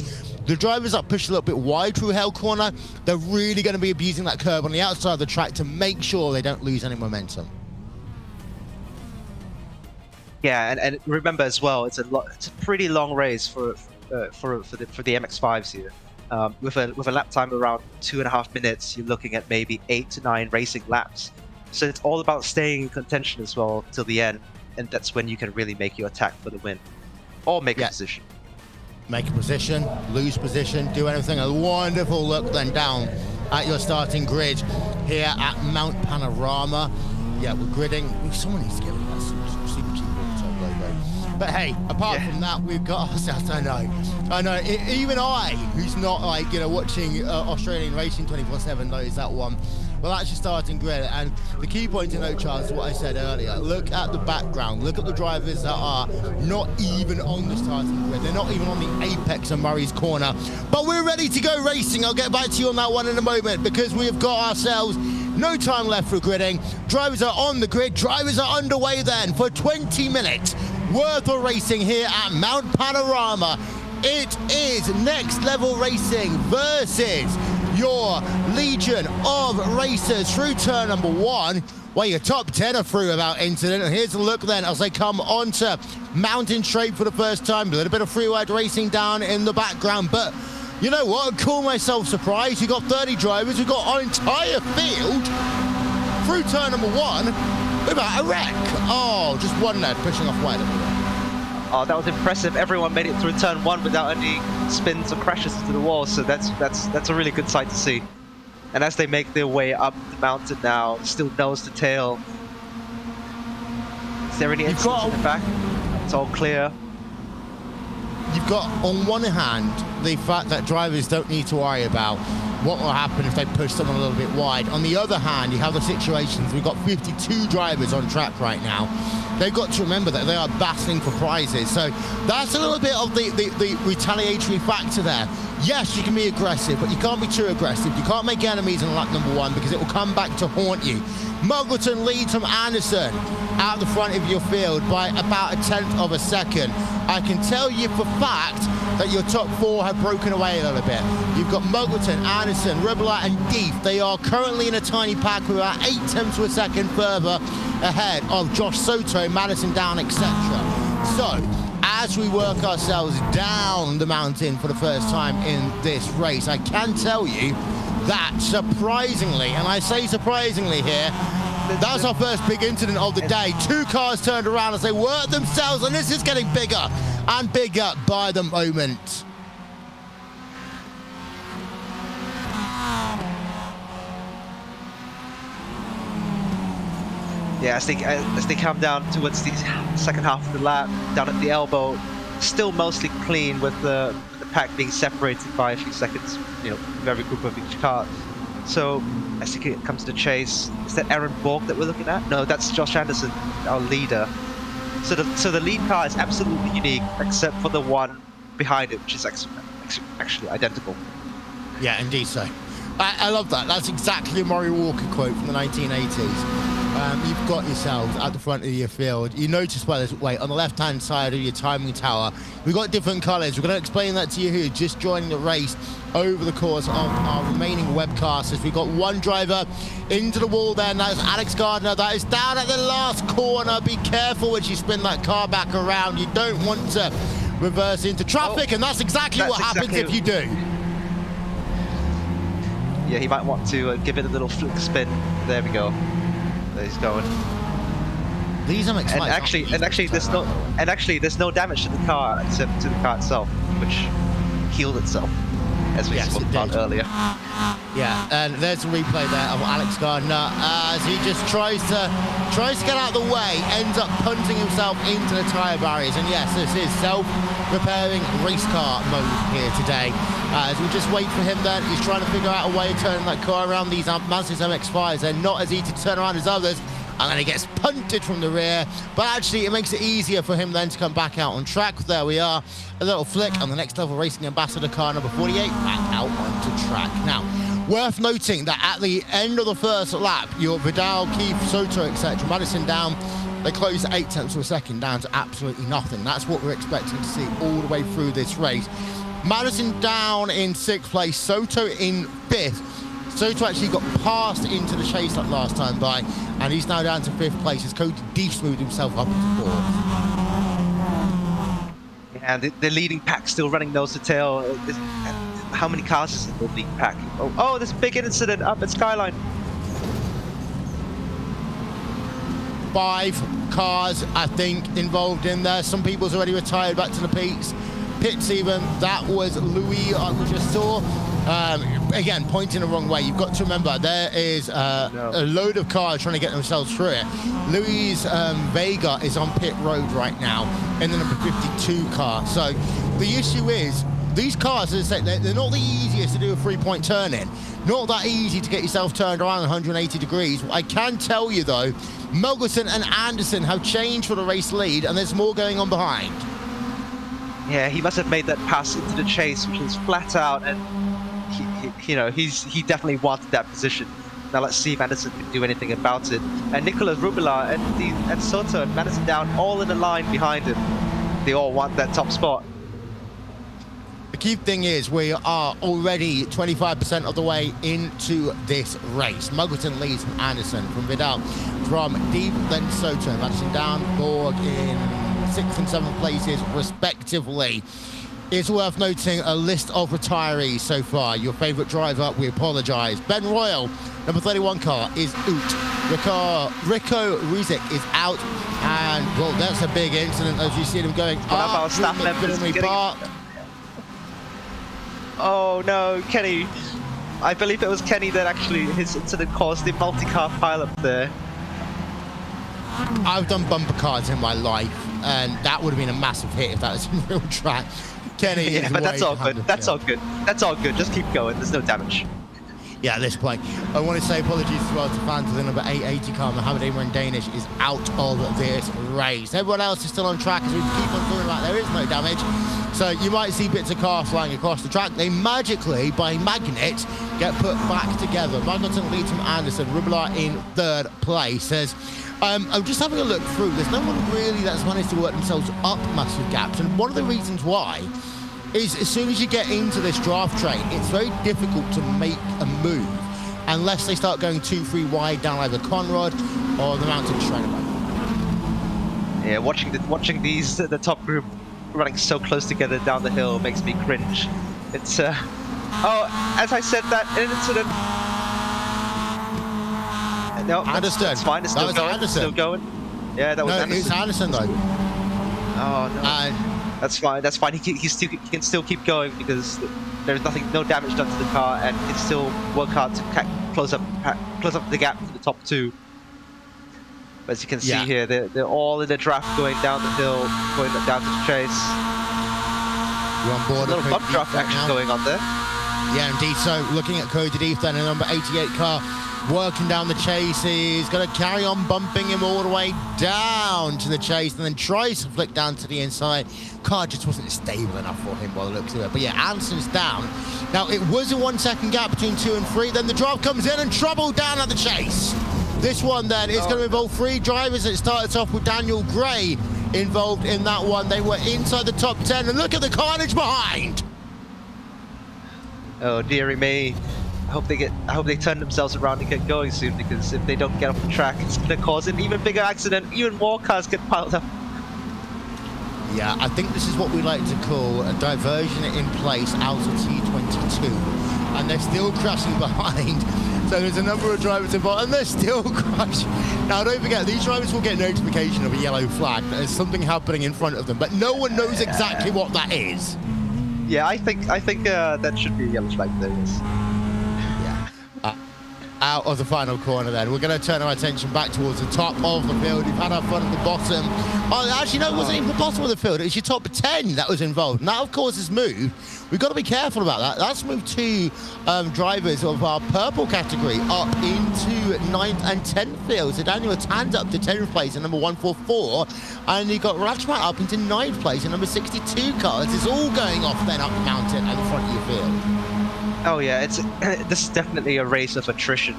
the drivers that push a little bit wide through Hell Corner, they're really going to be abusing that curb on the outside of the track to make sure they don't lose any momentum. Yeah, and remember as well, it's a pretty long race for the MX-5s here. With a lap time around 2.5 minutes, you're looking at maybe 8 to 9 racing laps. So it's all about staying in contention as well till the end, and that's when you can really make your attack for the win, or make a position. Make a position, lose position, do anything. A wonderful look then down at your starting grid here at Mount Panorama. Yeah, we're gridding. Someone needs to give us some super cheap logo. But hey, apart from that, we've got ourselves. I know. Even I, who's not like watching Australian racing 24/7, knows that one. Well, that's your starting grid, and the key point to note, Charles, is what I said earlier. Look at the background. Look at the drivers that are not even on the starting grid. They're not even on the apex of Murray's Corner. But we're ready to go racing. I'll get back to you on that one in a moment, because we have got ourselves no time left for gridding. Drivers are on the grid. Drivers are underway then for 20 minutes worth of racing here at Mount Panorama. It is next level racing versus your Legion of Racers through turn number 1. Well, your top 10 are through without incident. And here's a look then as they come onto Mountain Straight for the first time. A little bit of freewide racing down in the background. But you know what? I call myself surprised. You've got 30 drivers. We've got our entire field through turn number 1 without a wreck. Oh, just one lad pushing off wide. Oh, that was impressive. Everyone made it through turn 1 without any spins or crashes into the wall, so that's a really good sight to see. And as they make their way up the mountain now, still nose to tail. Is there any incidents in the back? It's all clear. You've got, on one hand, the fact that drivers don't need to worry about what will happen if they push someone a little bit wide. On the other hand, you have the situations. We've got 52 drivers on track right now. They've got to remember that they are battling for prizes. So that's a little bit of the retaliatory factor there. Yes, you can be aggressive, but you can't be too aggressive. You can't make enemies in lap number 1, because it will come back to haunt you. Muggleton leads from Anderson out the front of your field by about 1/10 of a second. I can tell you for fact that your top 4 have broken away a little bit. You've got Muggleton, Anderson, Ribbolite and Deef. They are currently in a tiny pack with about 0.8 of a second further ahead of Josh Soto, Madison Down, etc. So as we work ourselves down the mountain for the first time in this race, I can tell you that surprisingly, and I say surprisingly here, that's our first big incident of the day. 2 cars turned around as they work themselves, and this is getting bigger and bigger by the moment. Yeah, as they come down towards the second half of the lap, down at the elbow, still mostly clean with the pack being separated by a few seconds, with every group of each car. So as it comes to the chase, is that Aaron Borg that we're looking at? No, that's Josh Anderson, our leader. So the lead car is absolutely unique, except for the one behind it, which is actually identical. Yeah, indeed so. I love that. That's exactly a Murray Walker quote from the 1980s. You've got yourselves at the front of your field. You notice, by the way, on the left-hand side of your timing tower, we've got different colours. We're going to explain that to you who are just joining the race over the course of our remaining webcasters. We've got one driver into the wall there, and that is Alex Gardner. That is down at the last corner. Be careful when you spin that car back around. You don't want to reverse into traffic, and that's exactly what happens if you do. Yeah, he might want to give it a little flick spin. There we go. There he's going. These are and actually, there's no damage to the car except to the car itself, which healed itself, as we spoke about earlier. Yeah, and there's a replay there of Alex Gardner as he just tries to get out of the way, ends up punting himself into the tyre barriers. And yes, this is self-repairing race car mode here today. As we just wait for him then, he's trying to figure out a way of turning that car around. These Mazda MX-5s, they're not as easy to turn around as others. And then he gets punted from the rear, but actually it makes it easier for him then to come back out on track. There we are, a little flick on the Next Level Racing Ambassador car number 48, back out onto track. Now, worth noting that at the end of the first lap, your Vidal, Keith, Soto, etc., Madison down, they closed 8 tenths of a second down to absolutely nothing. That's what we're expecting to see all the way through this race. Madison down in 6th place, Soto in 5th. Soto actually got passed into the chase that last time by, and he's now down to 5th place as Cody de-smoothed himself up to 4th. Yeah, the leading pack still running nose to tail. How many cars is in the leading pack? Oh, there's a big incident up at Skyline. 5 cars, I think, involved in there. Some people's already retired back to the pits even. That was Louis, we just saw. Again, pointing the wrong way. You've got to remember, there is a load of cars trying to get themselves through it. Luis Vega is on pit road right now in the number 52 car. So the issue is, these cars, as I say, they're not the easiest to do a 3-point turn in. Not that easy to get yourself turned around 180 degrees. I can tell you, though, Melgerson and Anderson have changed for the race lead, and there's more going on behind. Yeah, he must have made that pass into the chase, which is flat out, and he definitely wanted that position. Now let's see if Anderson can do anything about it. And Nicolas Rubila and Soto and Madison down, all in a line behind him. They all want that top spot. The key thing is we are already 25% of the way into this race. Muggleton leads from Anderson, from Vidal, from Deep, then Soto. Madison down, Borg in 6th and 7th places respectively. It's worth noting a list of retirees so far. Your favourite driver, we apologise. Ben Royal, number 31 car, is out. Rico Ruzic is out. And, well, that's a big incident as you see them going up. Oh no, Kenny. I believe it was Kenny that actually, his incident caused the multi-car pile-up there. I've done bumper cars in my life, and that would have been a massive hit if that was in real track. Kenny, yeah, but that's all good. That's all good. That's all good. Just keep going. There's no damage. Yeah, at this point, I want to say apologies as well to fans of the number 880 car. Mohammed Imran Danish is out of this race. Everyone else is still on track as we keep on talking about there is no damage. So you might see bits of cars flying across the track. They magically, by magnet, get put back together. Magnussen leads from Anderson. Rubila in 3rd place. I'm just having a look through. There's no one really that's managed to work themselves up massive gaps. And one of the reasons why is as soon as you get into this draft train, it's very difficult to make a move unless they start going 2-3 wide down either Conrad or the mountain straight away. Yeah, watching the top group running so close together down the hill makes me cringe. It's oh, as I said, that incident. No, that's fine. It's still going. It's still going. Yeah, that was Anderson. No, it's Anderson though. Oh no. That's fine. That's fine. He can still keep going because there's no damage done to the car, and he can still work hard to close up the gap to the top 2. But as you can see here, they're all in the draft going down the hill, going down to the chase. You're on board. There's a little bump draft action going on there. Yeah, indeed. So looking at Cody Deep then, a number 88 car, working down the chase. He's going to carry on bumping him all the way down to the chase and then tries to flick down to the inside. Car just wasn't stable enough for him by the looks of it. But yeah, Anderson's down. Now, it was a 1 second gap between 2 and 3. Then the drive comes in and trouble down at the chase. This one then is going to involve 3 drivers. It starts off with Daniel Gray involved in that one. They were inside the top 10, and look at the carnage behind. Oh dearie me! I hope they turn themselves around and get going soon, because if they don't get off the track, it's going to cause an even bigger accident. Even more cars get piled up. Yeah, I think this is what we like to call a diversion in place out of T22, and they're still crashing behind. So there's a number of drivers involved, and they're still crashing. Now, don't forget, these drivers will get notification of a yellow flag. There's something happening in front of them, but no one knows exactly what that is. Yeah, I think that should be a yellow flag there. Yes. Yeah. Out of the final corner then. We're going to turn our attention back towards the top of the field. We've had our fun at the bottom. Oh, actually, no, it wasn't even the bottom of the field. It was your top 10 that was involved. And that, of course, has moved. We've got to be careful about that. That's moved 2 drivers of our purple category up into 9th and 10th field. So Daniel Tan's up to 10th place in number 144. And you've got Rajmat up into 9th place in number 62 cars. It's all going off then up the mountain at the front of your field. Oh yeah, this is definitely a race of attrition.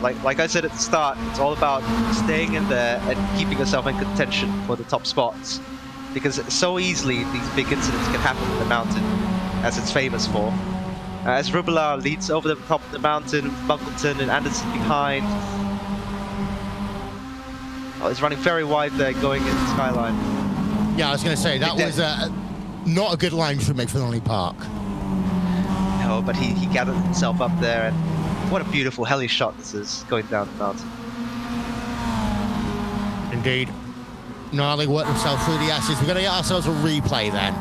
Like I said at the start, it's all about staying in there and keeping yourself in contention for the top spots, because so easily these big incidents can happen in the mountain, as it's famous for. As Rubila leads over the top of the mountain, Muggleton and Anderson behind. Oh, he's running very wide there, going into the skyline. Yeah, I was going to say, that was not a good line for McFarlane Park. No, but he gathered himself up there, and what a beautiful heli shot this is, going down the mountain. Indeed. Gnarly worked himself through the ashes. We're going to get ourselves a replay then.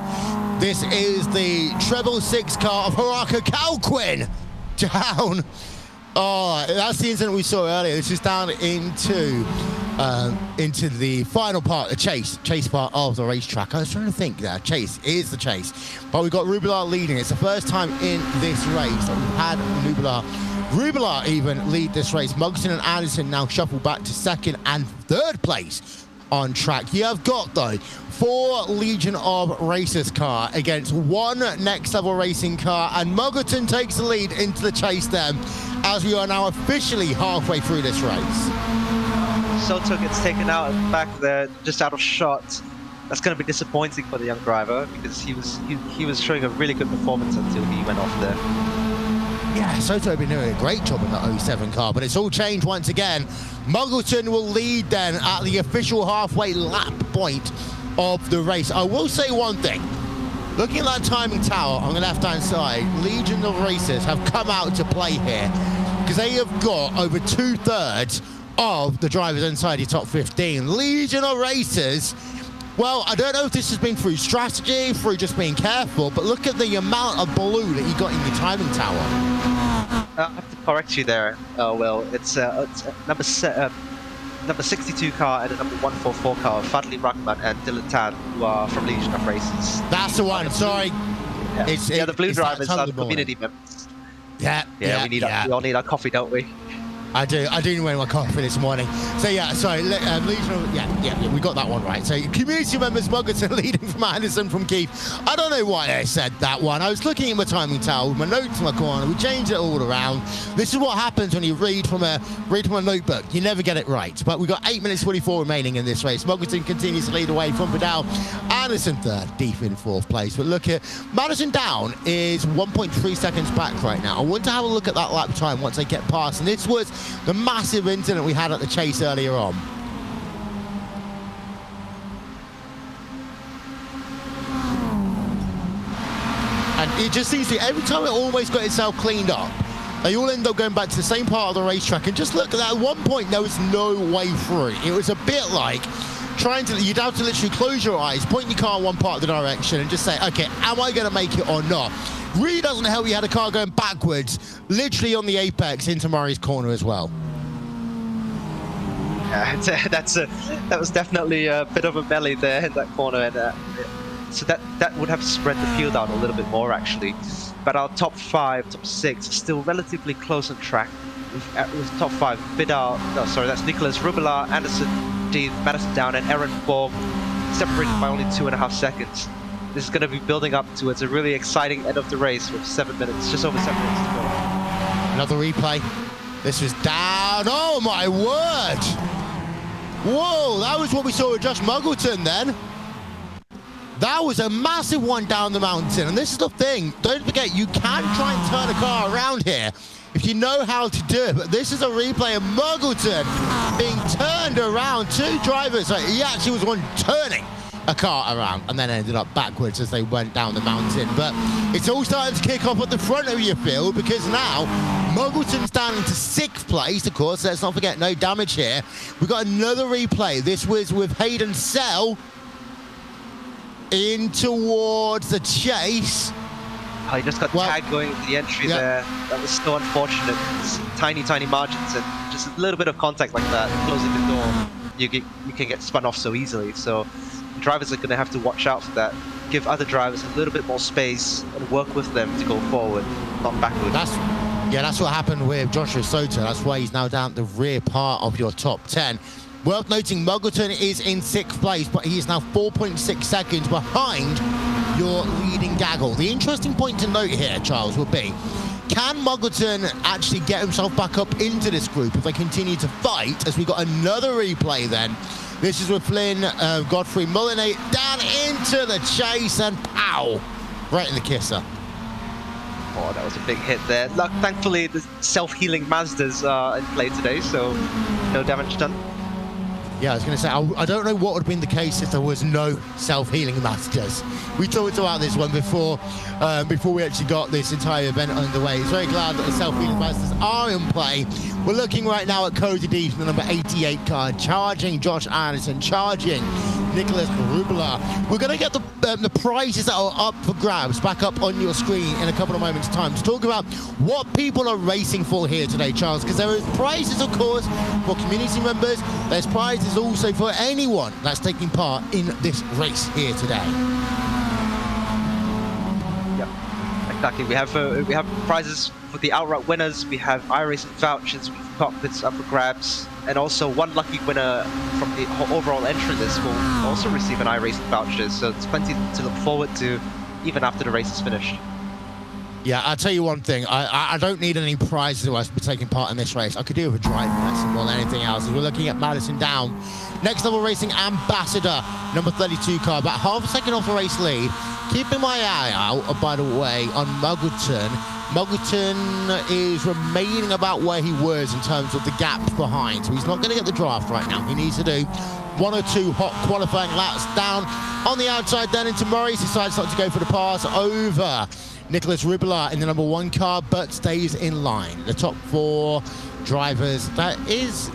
This is the treble 6 car of Haraka Calquin down. Oh, that's the incident we saw earlier. This is down into the final part, the chase part of the racetrack. I was trying to think there. Chase is the chase. But we've got Rubila leading. It's the first time in this race that we've had Rubila even lead this race. Muggleton and Anderson now shuffle back to 2nd and 3rd place on track. You have got, though, 4 Legion of Racers car against 1 Next Level Racing car, and Muggleton takes the lead into the chase then, as we are now officially halfway through this race. Soto gets taken out at the back there, just out of shot. That's going to be disappointing for the young driver, because he was showing a really good performance until he went off there. Yeah, Soto had been doing a great job in that 07 car, but it's all changed once again. Muggleton will lead then at the official halfway lap point of the race. I will say one thing. Looking at that timing tower on the left-hand side, Legion of Racers have come out to play here, because they have got over 2/3 of the drivers inside your top 15. Legion of Racers, well, I don't know if this has been through strategy, through just being careful, but look at the amount of blue that you got in your timing tower. I have to correct you there. Well, it's number 62 car and a number 144 car, Fadli Rahman and Dylan Tan, who are from Legion of Racers. That's the one, sorry. Yeah, the blue drivers are the community members. Yeah, we all need our coffee, don't we? I do need my coffee this morning. So yeah, sorry, Legion of, we got that one right. So community members, Muggleton leading from Anderson from Keith. I don't know why I said that one. I was looking at my timing tower with my notes in my corner. We changed it all around. This is what happens when you read from a notebook. You never get it right. But we've got 8 minutes 44 remaining in this race. Muggleton continues to lead away from Vidal. Anderson 3rd, deep in 4th place. But look at Madison down is 1.3 seconds back right now. I want to have a look at that lap time once they get past. And this was the massive incident we had at the chase earlier on. And it just seems to, every time it always got itself cleaned up, they all end up going back to the same part of the racetrack. And just look at that, at one point there was no way through. It was a bit like you'd have to literally close your eyes, point your car in one part of the direction and just say, okay, am I going to make it or not? Really doesn't help you had a car going backwards, literally on the apex into Murray's corner as well. Yeah, that was definitely a bit of a melee there in that corner, and so that would have spread the field out a little bit more actually. but our top 5, top 6 are still relatively close on track. With top 5, Vidal, no, sorry, that's Nicholas Rubila, Anderson, Dean, Madison Down, and Aaron Borg, separated by only 2.5 seconds. This is going to be building up towards a really exciting end of the race with 7 minutes, just over 7 minutes to go. Another replay. This was down. Oh my word! Whoa, that was what we saw with Josh Muggleton then. That was a massive one down the mountain. And this is the thing. Don't forget, you can try and turn a car around here if you know how to do it. But this is a replay of Muggleton being turned around. 2 drivers. He actually was one turning a car around and then ended up backwards as they went down the mountain. But it's all starting to kick off at the front of your field, because now Muggleton's down into 6th place. Of course, let's not forget, no damage here. We've got another replay. This was with Hayden Sell in towards the chase. Oh, he just got tagged going into the entry there. That was so unfortunate. It's tiny, tiny margins, and just a little bit of contact like that, closing the door, you can get spun off so easily. So drivers are going to have to watch out for that. Give other drivers a little bit more space and work with them to go forward, not backward. That's what happened with Joshua Soto. That's why he's now down the rear part of your top 10. Worth noting, Muggleton is in 6th place, but he is now 4.6 seconds behind your leading Gaggle. The interesting point to note here, Charles, would be, can Muggleton actually get himself back up into this group if they continue to fight? As we got another replay then. This is with Flynn, Godfrey Mullinate down into the chase, and pow! Right in the kisser. Oh, that was a big hit there. Thankfully, the self-healing Mazdas are in play today, so no damage done. Yeah, I was going to say, I don't know what would have been the case if there was no self-healing Masters. We talked about this one before we actually got this entire event underway. It's very glad that the self-healing Masters are in play. We're looking right now at Cody Deep, the number 88 car, charging Josh Anderson, charging Nicholas Rubila. We're going to get the prizes that are up for grabs back up on your screen in a couple of moments' time to talk about what people are racing for here today, Charles, because there is prizes, of course, for community members. There's prizes also for anyone that's taking part in this race here today. Yeah, exactly. We have prizes for the outright winners. We have iRacing vouchers, with cockpits up for grabs, and also one lucky winner from the overall entry list will also receive an iRacing voucher. So it's plenty to look forward to, even after the race is finished. Yeah, I'll tell you one thing. I don't need any prizes to us for taking part in this race. I could do with a driving lesson more than anything else. We're looking at Madison Down. Next Level Racing Ambassador, number 32 car, about half a second off the race lead. Keeping my eye out, by the way, on Muggleton. Muggleton is remaining about where he was in terms of the gap behind. So he's not going to get the draft right now. He needs to do 1 or 2 hot qualifying laps down on the outside. Then into Morris, decides not to go for the pass over Nicholas Rubila in the number 1 car, but stays in line. The top 4 drivers, that is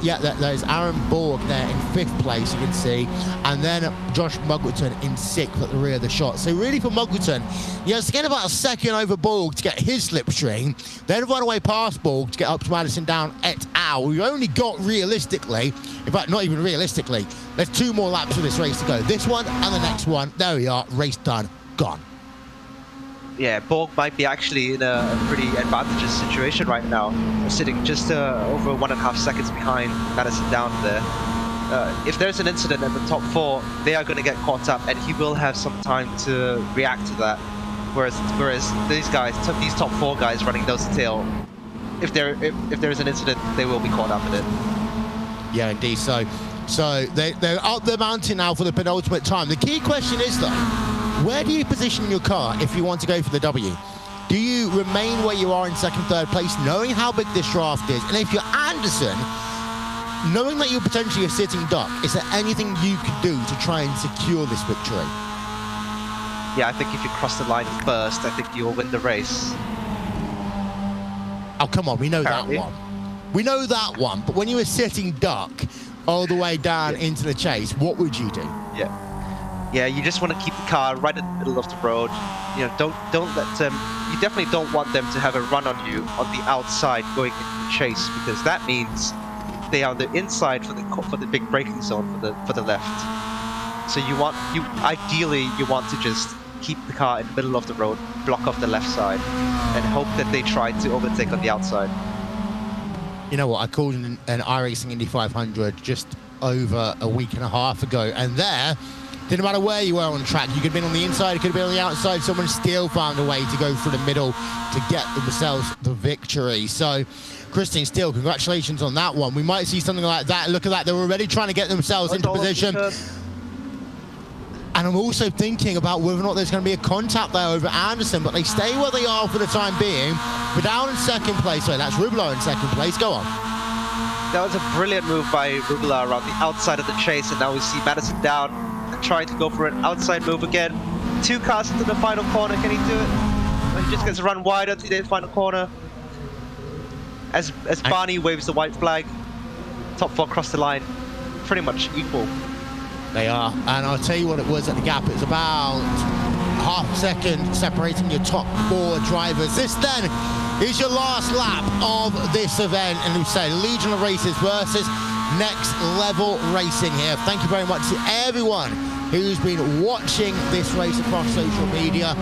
Aaron Borg there in 5th place, you can see, and then Josh Muggleton in 6th at the rear of the shot. So really for Muggleton, he has to get about a second over Borg to get his slipstream, then run away past Borg to get up to Madison Down et al. We've only got realistically, in fact not even realistically, there's 2 more laps of this race to go. This one and the next one. There we are, race done, gone. Yeah, Borg might be actually in a pretty advantageous situation right now. We're sitting just over 1.5 seconds behind Madison Down there. If there's an incident at the top 4, they are going to get caught up, and he will have some time to react to that. Whereas these guys, these top 4 guys running nose to tail, if there is an incident, they will be caught up in it. Yeah, indeed. So they're up the mountain now for the penultimate time. The key question is though, where do you position your car if you want to go for the W? Do you remain where you are in 2nd, 3rd place, knowing how big this draft is? And if you're Anderson, knowing that you're potentially a sitting duck, is there anything you can do to try and secure this victory? Yeah, I think if you cross the line first, I think you'll win the race. Oh, come on, we know apparently that one. We know that one, but when you're a sitting duck all the way down into the chase, what would you do? Yeah, you just want to keep the car right in the middle of the road. You know, don't let them. You definitely don't want them to have a run on you on the outside going into the chase, because that means they are on the inside for the big braking zone for the left. So ideally you want to just keep the car in the middle of the road, block off the left side. and hope that they try to overtake on the outside. You know what? I called an iRacing Indy 500 just over a week and a half ago, and there, didn't matter where you were on track, you could have been on the inside, it could have been on the outside, someone still found a way to go through the middle to get themselves the victory. So, Christian Steele, congratulations on that one. We might see something like that. Look at that, they're already trying to get themselves into position. And I'm also thinking about whether or not there's going to be a contact there over Anderson, but they stay where they are for the time being. We're down in second place, so that's Rubler in second place. Go on. That was a brilliant move by Rubler around the outside of the chase, and now we see Madison down and trying to go for an outside move again. 2 cars into the final corner. Can he do it? Well, he just gets run wide onto the final corner. As Barney waves the white flag, top 4 across the line, pretty much equal. They are, and I'll tell you what it was at the gap. It's about half a second separating your top 4 drivers. This then is your last lap of this event, and we say Legion of Racers versus Next Level Racing here. Thank you very much to everyone who's been watching this race across social media.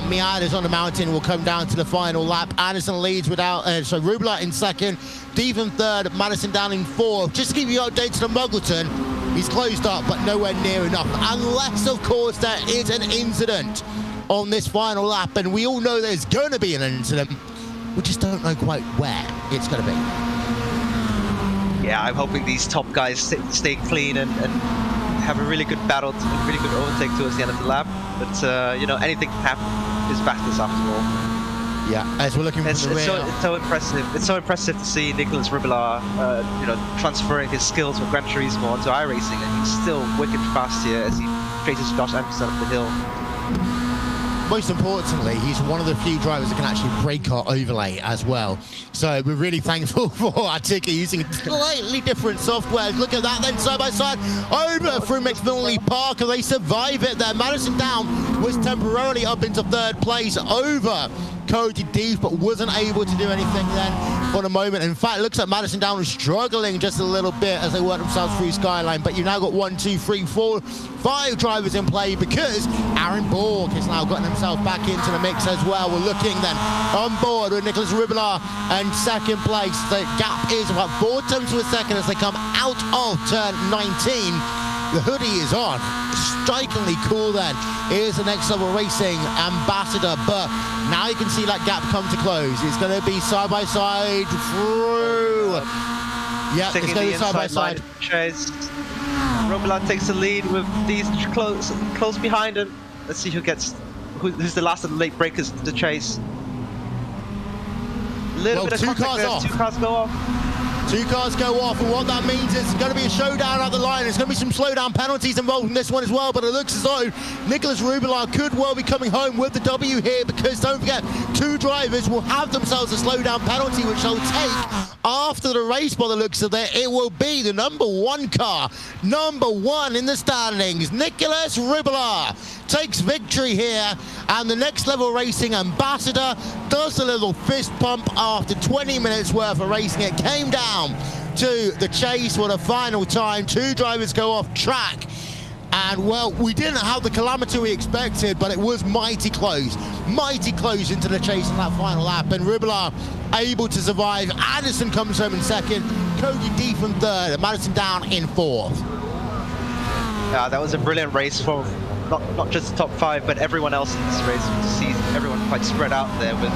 Miatas on the mountain will come down to the final lap. Anderson leads without, so Rubler in second, Steve in third, Madison down in fourth. Just to give you updates to Muggleton, he's closed up, but nowhere near enough. Unless, of course, there is an incident on this final lap, and we all know there's going to be an incident. We just don't know quite where it's going to be. Yeah, I'm hoping these top guys stay clean and have a really good battle, a really good overtake towards the end of the lap. But, you know, anything can happen. It's Bacchus after all. Yeah, as we're looking for the rear. It's so impressive. It's so impressive to see Nicholas Ribillard, you know, transferring his skills from Gran Turismo onto iRacing, and he's still wicked fast here as he chases Josh Anderson up the hill. Most importantly, he's one of the few drivers that can actually brake our overlay as well. So we're really thankful for our ticket using slightly different software. Look at that then, side by side, over through McFinley Park, and they survive it there. Madison Down was temporarily up into third place over Cody Deef, but wasn't able to do anything then for the moment. In fact, it looks like Madison Down was struggling just a little bit as they work themselves through Skyline, but you now got 1, 2, 3, 4, 5 drivers in play because Aaron Borg has now gotten himself back into the mix as well. We're looking then on board with Nicholas Rubillard in second place. The gap is about 4 tenths of a second as they come out of turn 19. The hoodie is on. Strikingly cool then. Here's the Next Level Racing ambassador, but now you can see that gap come to close. It's going to be side by side through. Yeah, it's going to be side by side. Chase. Rubillard takes the lead with these close behind him. Let's see who's the last of the late breakers to the chase. Little bit of contact there. 2 cars go off. 2 cars go off, and what that means is it's going to be a showdown at the line. There's going to be some slowdown penalties involved in this one as well, but it looks as though Nicholas Rubillard could well be coming home with the W here, because don't forget, 2 drivers will have themselves a slowdown penalty, which they'll take after the race. By the looks of it, it will be the number 1 car, number 1 in the standings. Nicholas Rubillard takes victory here, and the Next Level Racing ambassador does a little fist pump after 20 minutes worth of racing. It came down to the chase for the final time. 2 drivers go off track, and well, we didn't have the calamity we expected, but it was mighty close into the chase in that final lap, and Rubillard able to survive. Anderson comes home in second, Cody Deef in third, and Madison Down in fourth. Yeah, that was a brilliant race for not just the top 5, but everyone else in this race. To see everyone quite spread out there, with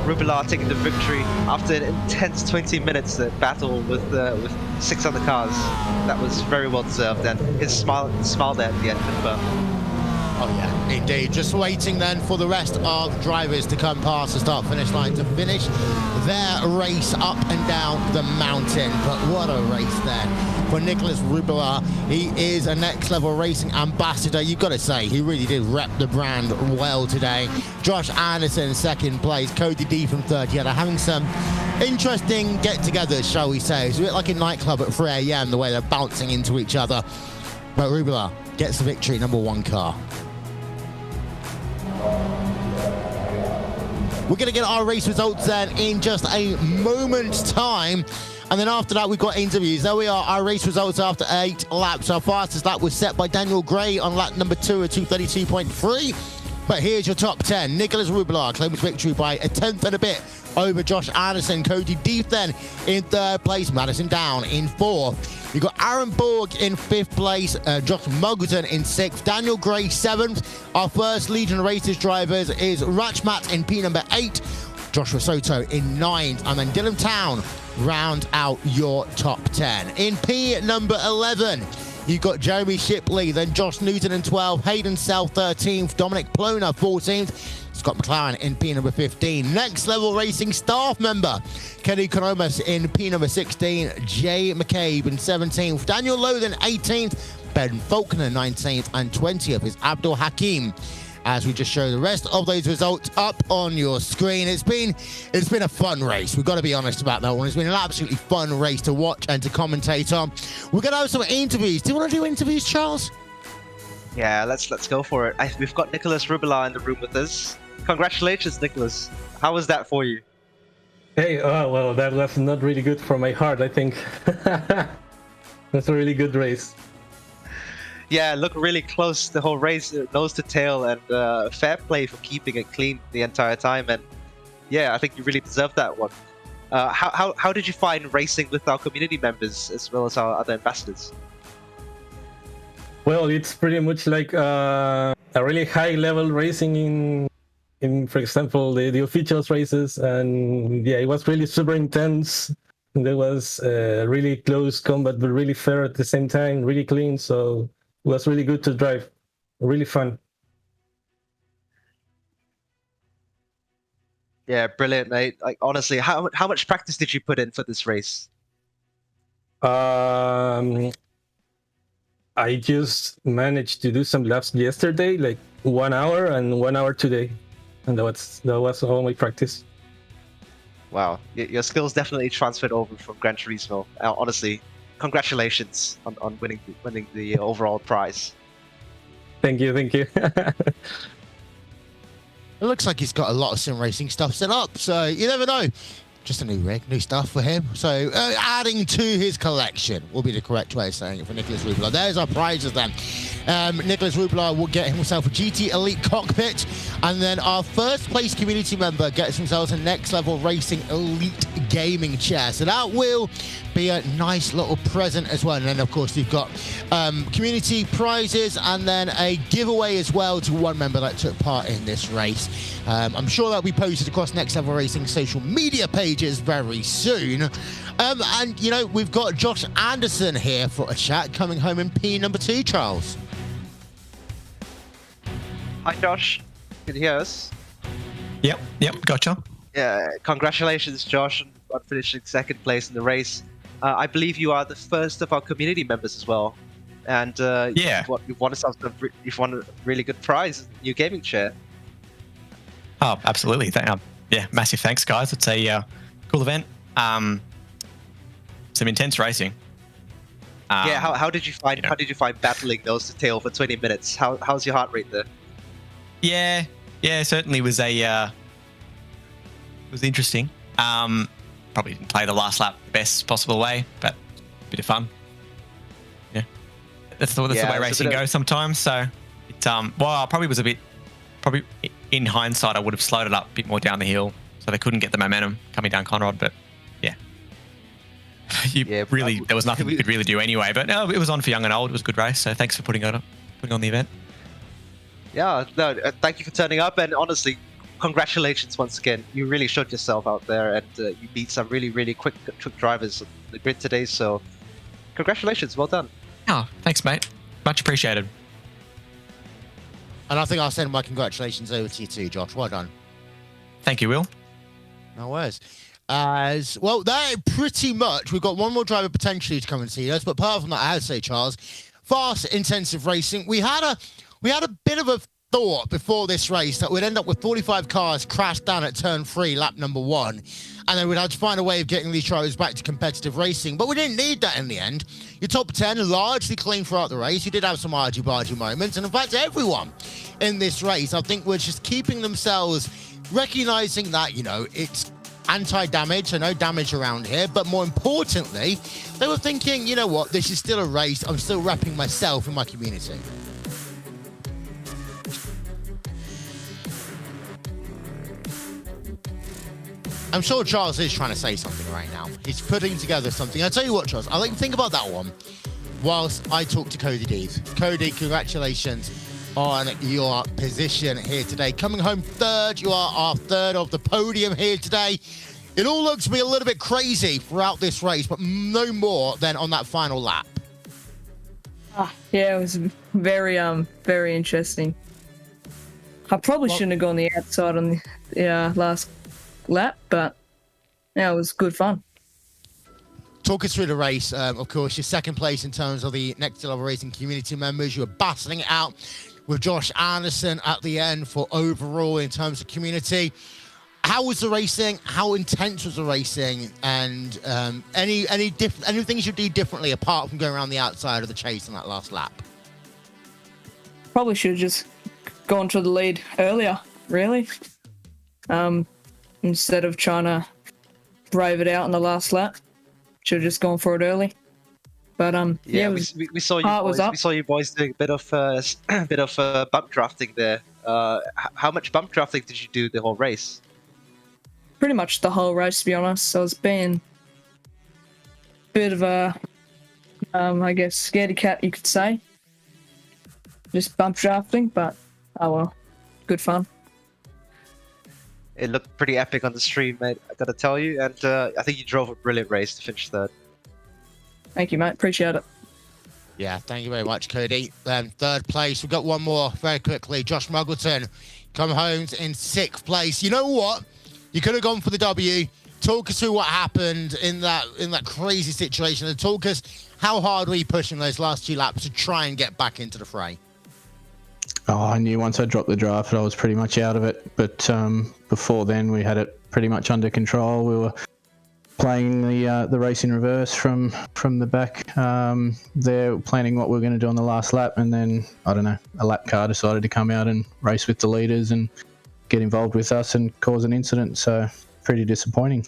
Rubillard taking the victory after an intense 20 minutes battle with 6 other cars. That was very well deserved, and his smile there at the end confirmed. Oh yeah, indeed. Just waiting then for the rest of drivers to come past the start-finish line to finish their race up and down the mountain. But what a race then for Nicholas Rubillard. He is a Next Level Racing ambassador. You've got to say, he really did rep the brand well today. Josh Anderson in second place, Cody Deef in third. Yeah, they're having some interesting get-togethers, shall we say. It's a bit like a nightclub at 3 a.m, the way they're bouncing into each other. But Rubillard gets the victory, number 1 car. We're going to get our race results then in just a moment's time. And then after that, we've got interviews. There we are, our race results after 8 laps. Our fastest lap was set by Daniel Gray on lap number 2 at 2:32.3. But here's your top 10. Nicholas Rubelar claims victory by a tenth and a bit over Josh Anderson. Cody Deef then in third place. Madison Down in fourth. You've got Aaron Borg in fifth place. Josh Muggleton in sixth. Daniel Gray seventh. Our first Legion of Racers drivers is Ratchmat in P number 8. Joshua Soto in ninth. And then Dylan Town round out your top 10. In P number 11. You've got Jeremy Shipley, then Josh Newton in 12th, Hayden Sell 13th, Dominic Plona 14th, Scott McLaren in P number 15. Next Level Racing staff member, Kenny Konomas in P number 16, Jay McCabe in 17th, Daniel Loden 18th, Ben Faulkner 19th, and 20th is Abdul Hakim. As we just show the rest of those results up on your screen. It's been a fun race. We've got to be honest about that one. It's been an absolutely fun race to watch and to commentate on. We're going to have some interviews. Do you want to do interviews, Charles? Yeah, let's go for it. We've got Nicholas Rubelar in the room with us. Congratulations, Nicholas. How was that for you? Hey, well, that was not really good for my heart, I think. That's a really good race. Yeah, look really close the whole race, nose to tail, and fair play for keeping it clean the entire time. And yeah, I think you really deserved that one. How did you find racing with our community members as well as our other ambassadors? Well, it's pretty much like a really high level racing in for example, the officials races, and yeah, it was really super intense. There was really close combat, but really fair at the same time, really clean. So it was really good to drive, really fun. Yeah, brilliant, mate. Like honestly, how much practice did you put in for this race? I just managed to do some laps yesterday, like 1 hour and 1 hour today, and that was all my practice. Wow, your skills definitely transferred over from Gran Turismo. Honestly, congratulations on winning the overall prize. Thank you. It looks like he's got a lot of sim racing stuff set up, so you never know. Just a new rig, new stuff for him. So adding to his collection will be the correct way of saying it for Nicholas Rubelar. There's our prizes then. Nicholas Rubelar will get himself a GT Elite cockpit, and then our first place community member gets themselves a Next Level Racing Elite gaming chair. So that will be a nice little present as well. And then of course you've got community prizes and then a giveaway as well to one member that took part in this race. I'm sure that'll be posted across Next Level Racing social media pages very soon. And you know, we've got Josh Anderson here for a chat, coming home in P number 2, Charles. Hi Josh, can you hear us? Yep, gotcha. Yeah, congratulations Josh on finishing second place in the race. I believe you are the first of our community members as well. And yeah, you've won a really good prize, new gaming chair. Oh, absolutely. Yeah, massive thanks, guys. It's a cool event. Some intense racing. Yeah, how did you find battling nose to tail for 20 minutes? How's your heart rate there? Yeah, certainly was interesting. Probably didn't play the last lap the best possible way, but a bit of fun. Yeah, that's the way racing goes sometimes. So it well, I probably in hindsight I would have slowed it up a bit more down the hill, so they couldn't get the momentum coming down Conrad. But yeah, there was nothing we could really do anyway. But no, it was on for young and old. It was a good race. So thanks for putting on the event. Yeah, no, thank you for turning up, and honestly, congratulations once again. You really showed yourself out there, and you beat some really, really quick drivers on the grid today, so congratulations, well done. Oh, thanks, mate. Much appreciated. And I think I'll send my congratulations over to you too, Josh. Well done. Thank you, Will. No worries. As well, that pretty much, we've got one more driver potentially to come and see us, but apart from that, I have to say, Charles, fast, intensive racing. We had a bit of a thought before this race that we'd end up with 45 cars crashed down at turn 3, lap number 1, and then we'd have to find a way of getting these drivers back to competitive racing, but we didn't need that in the end. Your top 10 largely clean throughout the race. You did have some argy-bargy moments, and in fact everyone in this race, I think, was just keeping themselves, recognizing that, you know, it's anti-damage, so no damage around here, but more importantly, they were thinking, you know what, this is still a race, I'm still repping myself and my community. I'm sure Charles is trying to say something right now. He's putting together something. I'll tell you what, Charles, I'll let you think about that one whilst I talk to Cody Dees. Cody, congratulations on your position here today. Coming home third, you are our third of the podium here today. It all looks to be a little bit crazy throughout this race, but no more than on that final lap. Yeah, it was very interesting. I probably shouldn't have gone the outside on the last lap, but yeah, it was good fun. Talk us through the race. Of course, your second place in terms of the Next Level Racing community members. You were battling it out with Josh Anderson at the end for overall in terms of community. How was the racing? How intense was the racing? And any things you did differently apart from going around the outside of the chase in that last lap? Probably should have just gone to the lead earlier, really. Instead of trying to brave it out in the last lap. Should have just gone for it early. But we saw you boys. We saw you boys doing a bit of bump drafting there. How much bump drafting did you do the whole race? Pretty much the whole race, to be honest. I was being a bit of a, I guess, scaredy cat, you could say. Just bump drafting, but oh well, good fun. It looked pretty epic on the stream, mate, I gotta tell you. And I think you drove a brilliant race to finish third. Thank you, mate. Appreciate it. Yeah, thank you very much, Cody. Third place, we've got one more very quickly. Josh Muggleton come home in 6th place. You know what? You could have gone for the W. Talk us through what happened in that crazy situation, and talk us how hard were you pushing those last 2 laps to try and get back into the fray? Oh, I knew once I dropped the draft, I was pretty much out of it. But before then, we had it pretty much under control. We were playing the race in reverse from the back there, planning what we were going to do on the last lap, and then I don't know, a lap car decided to come out and race with the leaders and get involved with us and cause an incident. So pretty disappointing.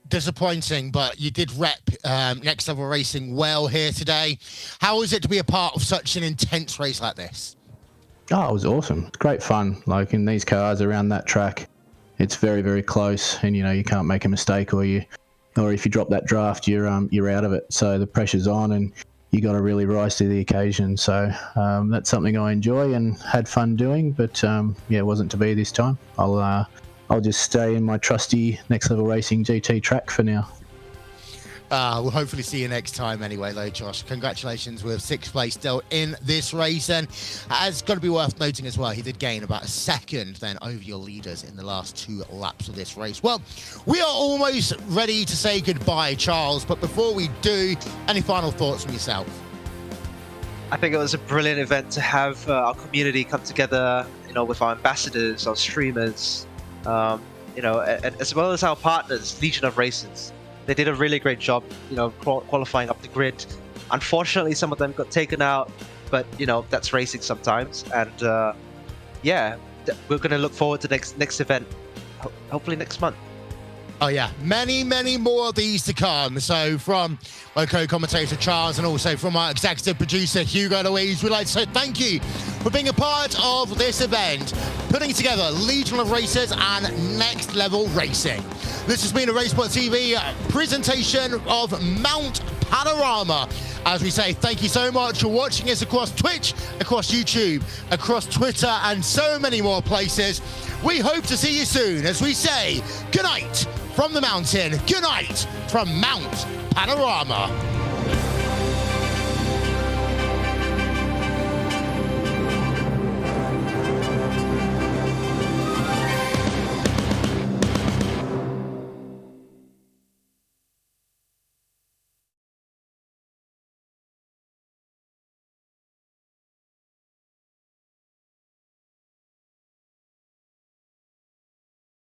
Disappointing, but you did rep Next Level Racing well here today. How is it to be a part of such an intense race like this? Oh, it was awesome. It's great fun. Like in these cars around that track, it's very, very close, and you can't make a mistake, or if you drop that draft, you're out of it. So the pressure's on, and you got to really rise to the occasion. So that's something I enjoy and had fun doing. But it wasn't to be this time. I'll just stay in my trusty Next Level Racing GT track for now. We'll hopefully see you next time anyway, though, Josh. Congratulations with 6th place still in this race. And it's got to be worth noting as well, he did gain about a second then over your leaders in the last 2 laps of this race. Well, we are almost ready to say goodbye, Charles. But before we do, any final thoughts from yourself? I think it was a brilliant event to have our community come together, with our ambassadors, our streamers, as well as our partners, Legion of Racers. They did a really great job, qualifying up the grid. Unfortunately, some of them got taken out, but that's racing sometimes. And we're going to look forward to next event, hopefully next month. Oh yeah, many, many more of these to come. So from my co-commentator Charles and also from our executive producer Hugo Louise, we'd like to say thank you for being a part of this event, putting together Legion of Racers and Next Level Racing. This has been a RaceSpot TV presentation of Mount Panorama. As we say, thank you so much for watching us across Twitch, across YouTube, across Twitter, and so many more places. We hope to see you soon as we say good night from the mountain. Good night from Mount Panorama.